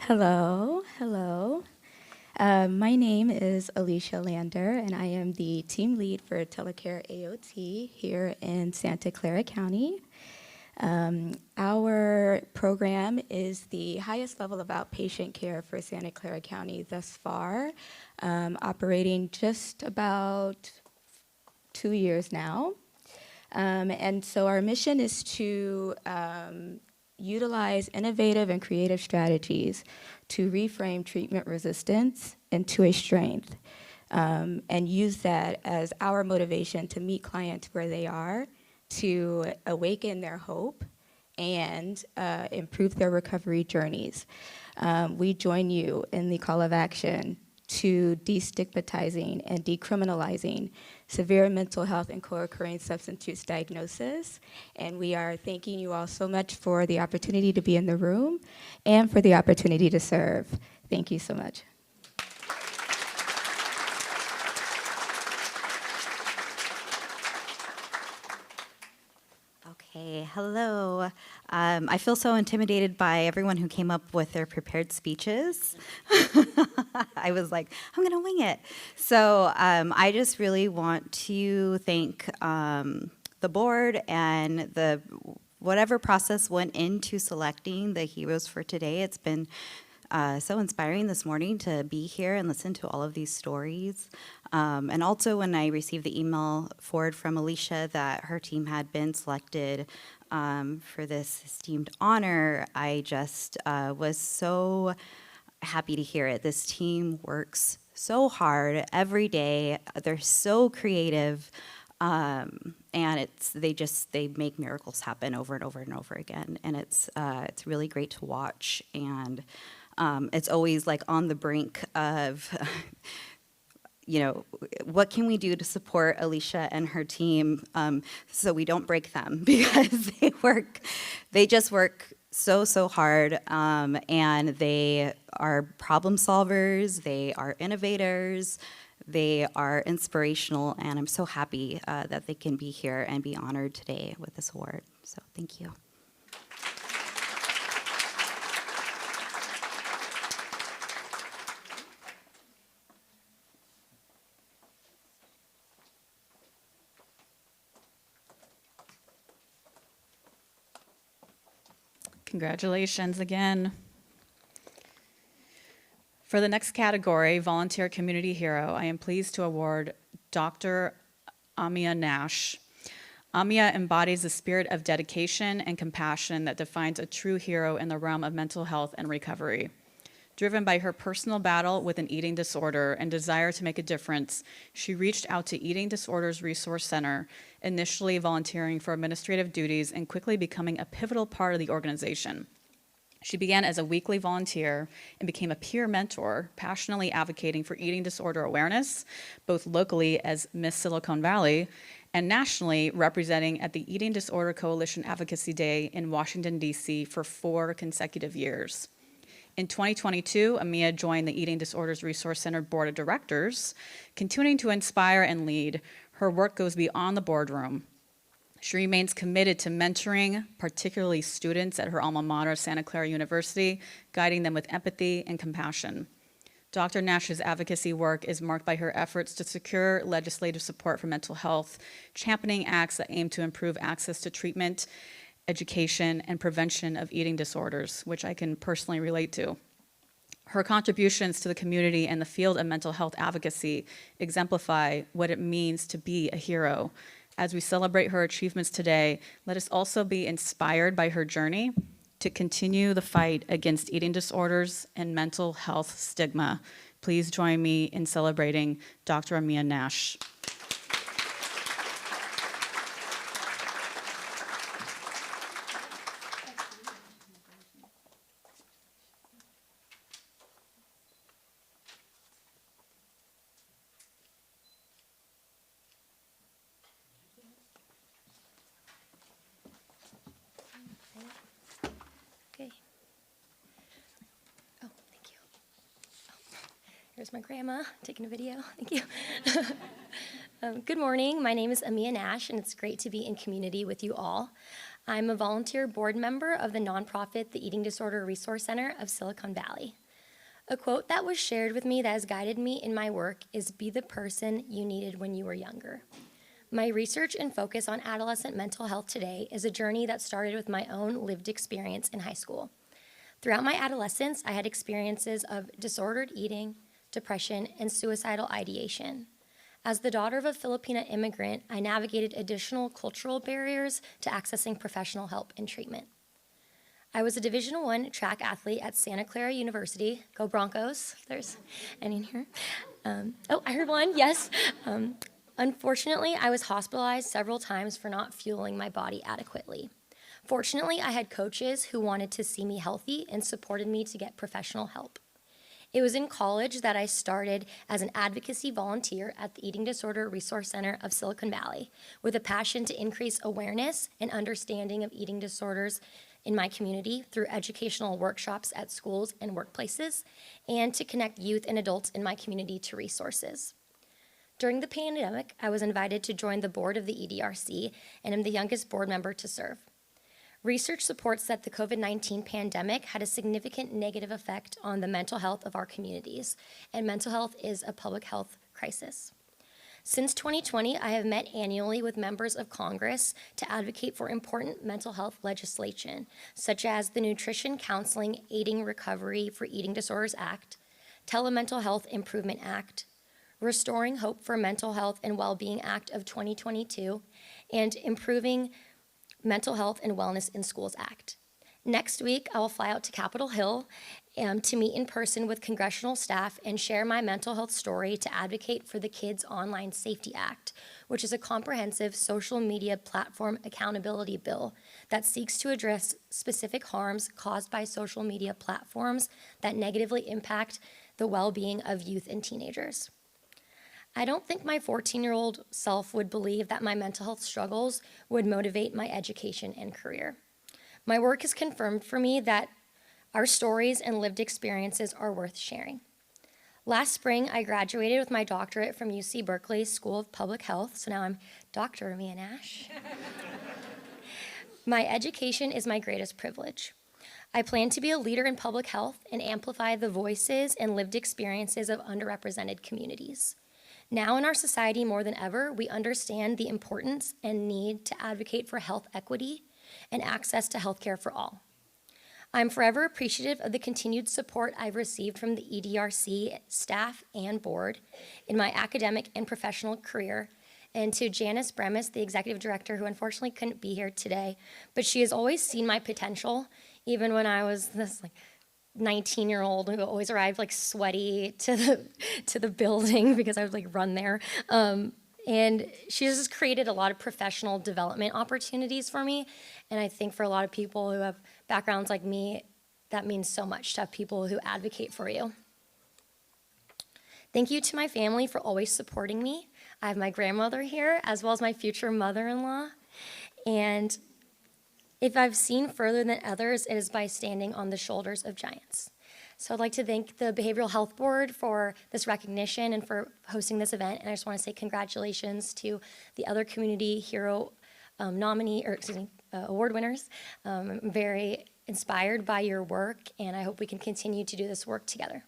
Hello, hello. My name is Alicia Lander, and I am the team lead for Telecare AOT here in Santa Clara County. Our program is the highest level of outpatient care for Santa Clara County thus far, operating just about 2 years now. And so our mission is to utilize innovative and creative strategies to reframe treatment resistance into a strength, and use that as our motivation to meet clients where they are, to awaken their hope and improve their recovery journeys. We join you in the call of action to destigmatizing and decriminalizing severe mental health and co-occurring substance use diagnosis. And we are thanking you all so much for the opportunity to be in the room and for the opportunity to serve. Thank you so much. Okay, hello. I feel so intimidated by everyone who came up with their prepared speeches. I was like, I'm gonna wing it. So I just really want to thank the board and whatever process went into selecting the heroes for today. It's been so inspiring this morning to be here and listen to all of these stories. And also when I received the email forward from Alicia that her team had been selected for this esteemed honor, I just was so happy to hear it. This team works so hard every day. They're so creative. And they make miracles happen over and over and over again. And it's really great to watch. And it's always like on the brink of, what can we do to support Alicia and her team so we don't break them, because they just work so hard, and they are problem solvers, they are innovators, they are inspirational, and I'm so happy that they can be here and be honored today with this award. So thank you. Congratulations again. For the next category, Volunteer Community Hero, I am pleased to award Dr. Amia Nash. Amia embodies the spirit of dedication and compassion that defines a true hero in the realm of mental health and recovery. Driven by her personal battle with an eating disorder and desire to make a difference, she reached out to Eating Disorders Resource Center, initially volunteering for administrative duties and quickly becoming a pivotal part of the organization. She began as a weekly volunteer and became a peer mentor, passionately advocating for eating disorder awareness, both locally as Miss Silicon Valley and nationally representing at the Eating Disorder Coalition Advocacy Day in Washington, D.C. for 4 consecutive years. In 2022, Amia joined the Eating Disorders Resource Center Board of Directors. Continuing to inspire and lead, her work goes beyond the boardroom. She remains committed to mentoring, particularly students at her alma mater, Santa Clara University, guiding them with empathy and compassion. Dr. Nash's advocacy work is marked by her efforts to secure legislative support for mental health, championing acts that aim to improve access to treatment, education, and prevention of eating disorders, which I can personally relate to. Her contributions to the community and the field of mental health advocacy exemplify what it means to be a hero. As we celebrate her achievements today, let us also be inspired by her journey to continue the fight against eating disorders and mental health stigma. Please join me in celebrating Dr. Amia Nash. Okay. Oh, thank you. Oh, here's my grandma taking a video. Thank you. Good morning. My name is Amia Nash, and it's great to be in community with you all. I'm a volunteer board member of the nonprofit, the Eating Disorder Resource Center of Silicon Valley. A quote that was shared with me that has guided me in my work is, "Be the person you needed when you were younger." My research and focus on adolescent mental health today is a journey that started with my own lived experience in high school. Throughout my adolescence, I had experiences of disordered eating, depression, and suicidal ideation. As the daughter of a Filipina immigrant, I navigated additional cultural barriers to accessing professional help and treatment. I was a Division I track athlete at Santa Clara University. Go Broncos, if there's any in here. Oh, I heard one, yes. Unfortunately, I was hospitalized several times for not fueling my body adequately. Fortunately, I had coaches who wanted to see me healthy and supported me to get professional help. It was in college that I started as an advocacy volunteer at the Eating Disorder Resource Center of Silicon Valley, with a passion to increase awareness and understanding of eating disorders in my community through educational workshops at schools and workplaces, and to connect youth and adults in my community to resources. During the pandemic, I was invited to join the board of the EDRC, and am the youngest board member to serve. Research supports that the COVID-19 pandemic had a significant negative effect on the mental health of our communities, and mental health is a public health crisis. Since 2020, I have met annually with members of Congress to advocate for important mental health legislation, such as the Nutrition Counseling Aiding Recovery for Eating Disorders Act, Telemental Health Improvement Act, Restoring Hope for Mental Health and Wellbeing Act of 2022, and Improving Mental Health and Wellness in Schools Act. Next week, I will fly out to Capitol Hill to meet in person with congressional staff and share my mental health story to advocate for the Kids Online Safety Act, which is a comprehensive social media platform accountability bill that seeks to address specific harms caused by social media platforms that negatively impact the well-being of youth and teenagers. I don't think my 14-year-old self would believe that my mental health struggles would motivate my education and career. My work has confirmed for me that our stories and lived experiences are worth sharing. Last spring, I graduated with my doctorate from UC Berkeley School of Public Health, so now I'm Dr. Amia Nash. My education is my greatest privilege. I plan to be a leader in public health and amplify the voices and lived experiences of underrepresented communities. Now in our society more than ever, we understand the importance and need to advocate for health equity and access to healthcare for all. I'm forever appreciative of the continued support I've received from the EDRC staff and board in my academic and professional career. And to Janice Bremis, the executive director, who unfortunately couldn't be here today, but she has always seen my potential, even when I was this 19-year-old who always arrived sweaty to the building because I would run there. And she has just created a lot of professional development opportunities for me. And I think for a lot of people who have backgrounds like me, that means so much to have people who advocate for you. Thank you to my family for always supporting me. I have my grandmother here, as well as my future mother-in-law. And if I've seen further than others, it is by standing on the shoulders of giants. So I'd like to thank the Behavioral Health Board for this recognition and for hosting this event. And I just want to say congratulations to the other Community Hero award winners. I'm very inspired by your work, and I hope we can continue to do this work together.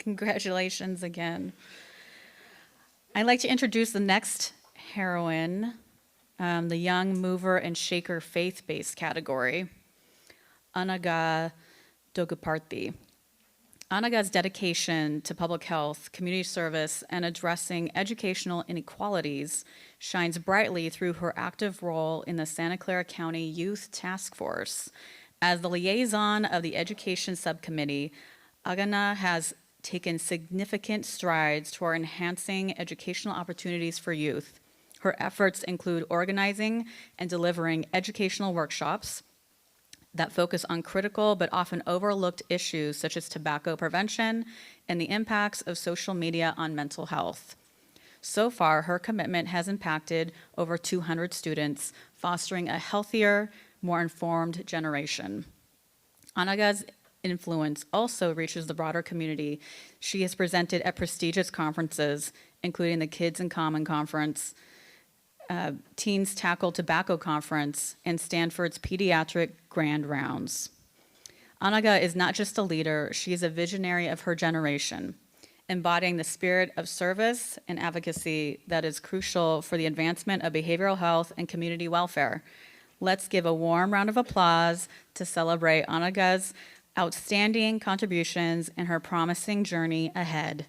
Congratulations again. I'd like to introduce the next heroine, the Young Mover and Shaker faith-based category, Anaga Doguparthi. Anaga's dedication to public health, community service, and addressing educational inequalities shines brightly through her active role in the Santa Clara County Youth Task Force. As the liaison of the Education Subcommittee, Agana has taken significant strides toward enhancing educational opportunities for youth. Her efforts include organizing and delivering educational workshops that focus on critical but often overlooked issues such as tobacco prevention and the impacts of social media on mental health. So far, her commitment has impacted over 200 students, fostering a healthier, more informed generation. Anaga's influence also reaches the broader community. She has presented at prestigious conferences, including the Kids in Common Conference, Teens Tackle Tobacco Conference, and Stanford's Pediatric Grand Rounds. Anaga is not just a leader, she is a visionary of her generation, embodying the spirit of service and advocacy that is crucial for the advancement of behavioral health and community welfare. Let's give a warm round of applause to celebrate Anaga's outstanding contributions and her promising journey ahead.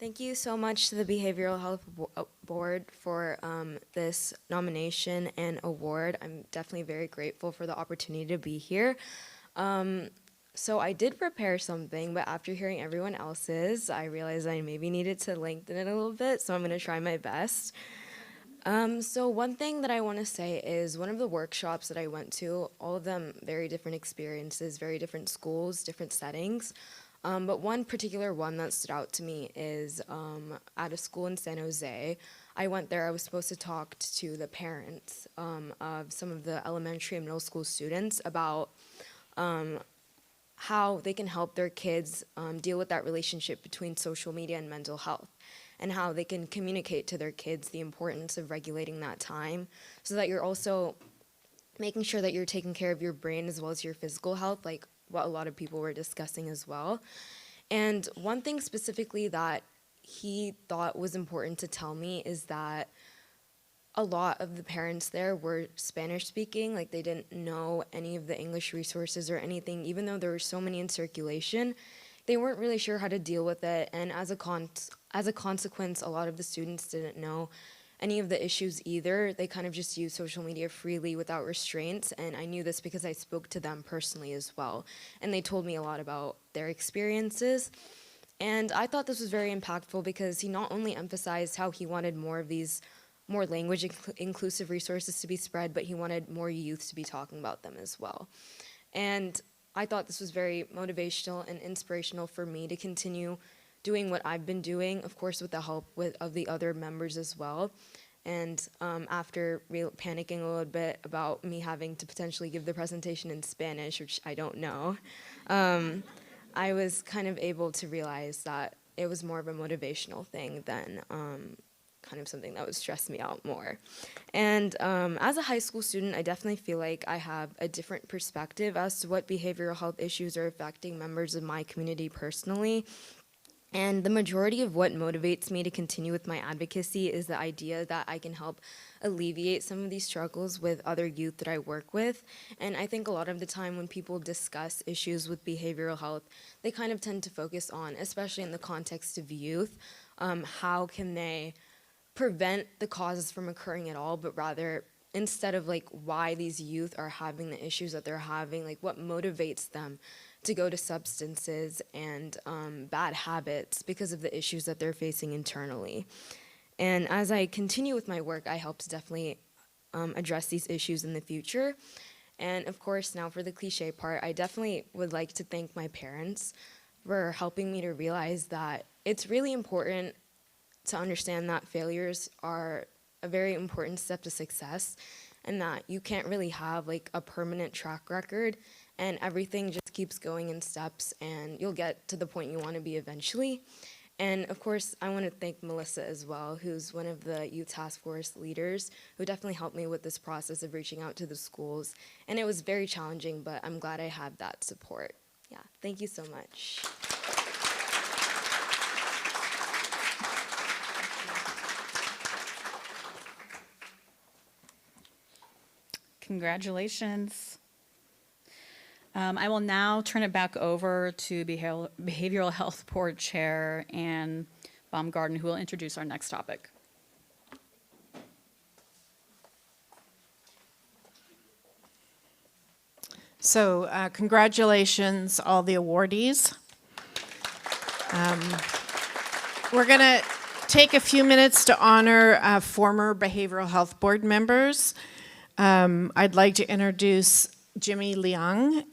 Thank you so much to the Behavioral Health Board for this nomination and award. I'm definitely very grateful for the opportunity to be here. So I did prepare something, but after hearing everyone else's, I realized I maybe needed to lengthen it a little bit, so I'm going to try my best. So one thing that I want to say is one of the workshops that I went to, all of them very different experiences, very different schools, different settings. But one particular one that stood out to me is at a school in San Jose. I went there, I was supposed to talk to the parents of some of the elementary and middle school students about how they can help their kids deal with that relationship between social media and mental health, and how they can communicate to their kids the importance of regulating that time so that you're also making sure that you're taking care of your brain as well as your physical health, like what a lot of people were discussing as well. And one thing specifically that he thought was important to tell me is that a lot of the parents there were Spanish speaking, like they didn't know any of the English resources or anything, even though there were so many in circulation. They weren't really sure how to deal with it, and as a consequence, a lot of the students didn't know any of the issues either. They kind of just used social media freely without restraints, and I knew this because I spoke to them personally as well, and they told me a lot about their experiences. And I thought this was very impactful because he not only emphasized how he wanted more of these more language inclusive resources to be spread, but he wanted more youth to be talking about them as well. And I thought this was very motivational and inspirational for me to continue doing what I've been doing, of course with the help of the other members as well. And after panicking a little bit about me having to potentially give the presentation in Spanish, which I don't know, I was kind of able to realize that it was more of a motivational thing than kind of something that would stress me out more. And as a high school student, I definitely feel like I have a different perspective as to what behavioral health issues are affecting members of my community personally. And the majority of what motivates me to continue with my advocacy is the idea that I can help alleviate some of these struggles with other youth that I work with. And I think a lot of the time when people discuss issues with behavioral health, they kind of tend to focus on, especially in the context of youth, how can they prevent the causes from occurring at all, but rather instead of like why these youth are having the issues that they're having, like what motivates them to go to substances and bad habits because of the issues that they're facing internally. And as I continue with my work, I hope to definitely address these issues in the future. And of course, now for the cliche part, I definitely would like to thank my parents for helping me to realize that it's really important to understand that failures are a very important step to success, and that you can't really have like a permanent track record and everything just keeps going in steps and you'll get to the point you want to be eventually. And of course, I want to thank Melissa as well, who's one of the youth task force leaders, who definitely helped me with this process of reaching out to the schools. And it was very challenging, but I'm glad I had that support. Yeah, thank you so much. Congratulations. I will now turn it back over to Behavioral Health Board Chair Ann Baumgarten, who will introduce our next topic. So congratulations, all the awardees. We're going to take a few minutes to honor former Behavioral Health Board members. I'd like to introduce Jimmy Liang.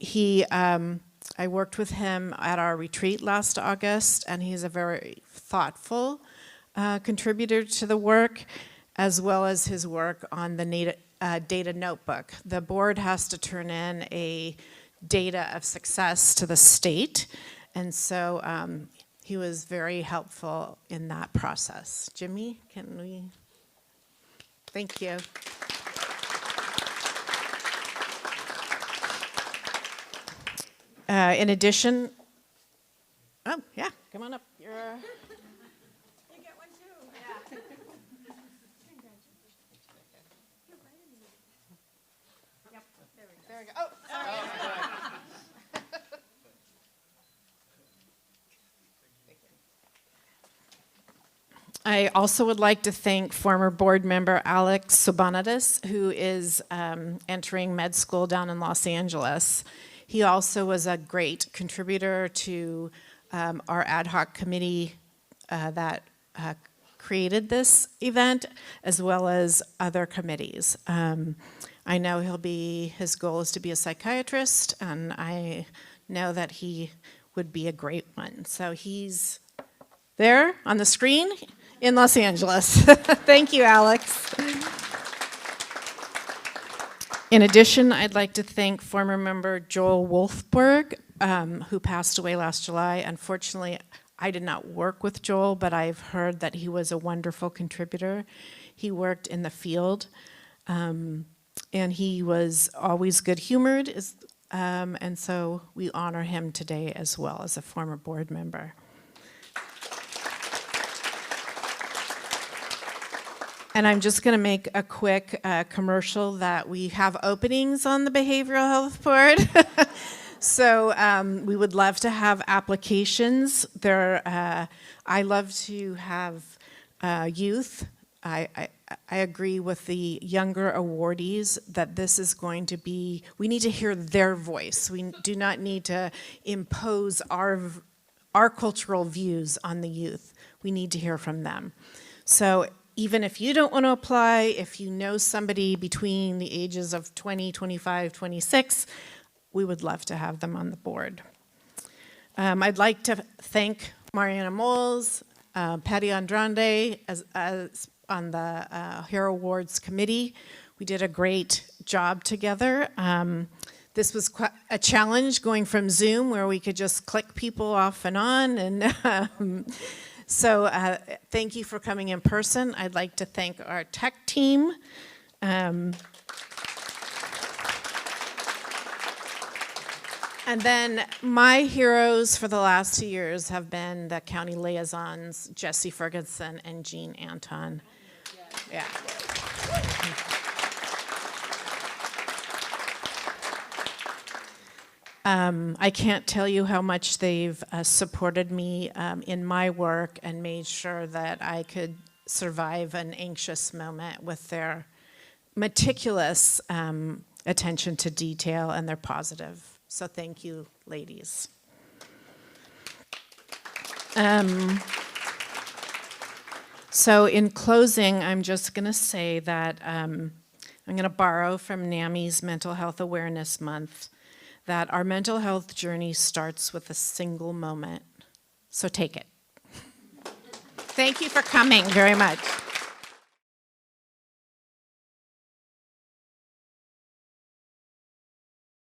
I worked with him at our retreat last August, and he's a very thoughtful contributor to the work, as well as his work on the data notebook. The board has to turn in a data of success to the state, and so he was very helpful in that process. Jimmy, can we? Thank you. In addition, oh yeah, come on up. You're. You get one too. Yeah. Yep. There we go. Oh, sorry. I also would like to thank former board member Alex Sobanidis, who is entering med school down in Los Angeles. He also was a great contributor to our ad hoc committee that created this event, as well as other committees. I know his goal is to be a psychiatrist, and I know that he would be a great one. So he's there on the screen in Los Angeles. Thank you, Alex. In addition, I'd like to thank former member Joel Wolfberg, who passed away last July. Unfortunately, I did not work with Joel, but I've heard that he was a wonderful contributor. He worked in the field, and he was always good-humored, and so we honor him today as well as a former board member. And I'm just going to make a quick commercial that we have openings on the Behavioral Health Board. So we would love to have applications. I love to have youth. I agree with the younger awardees that this is going to be, we need to hear their voice. We do not need to impose our cultural views on the youth. We need to hear from them. So even if you don't want to apply, if you know somebody between the ages of 20, 25, 26, we would love to have them on the board. I'd like to thank Mariana Moles, Patty Andrade as on the Hero Awards committee. We did a great job together. This was quite a challenge going from Zoom where we could just click people off and on. And so thank you for coming in person. I'd like to thank our tech team. And then my heroes for the last 2 years have been the county liaisons, Jesse Ferguson and Jean Anton. Yeah. I can't tell you how much they've supported me in my work and made sure that I could survive an anxious moment with their meticulous attention to detail and their positive. So thank you, ladies. So in closing, I'm just going to say that I'm going to borrow from NAMI's Mental Health Awareness Month, that our mental health journey starts with a single moment. So take it. Thank you for coming very much.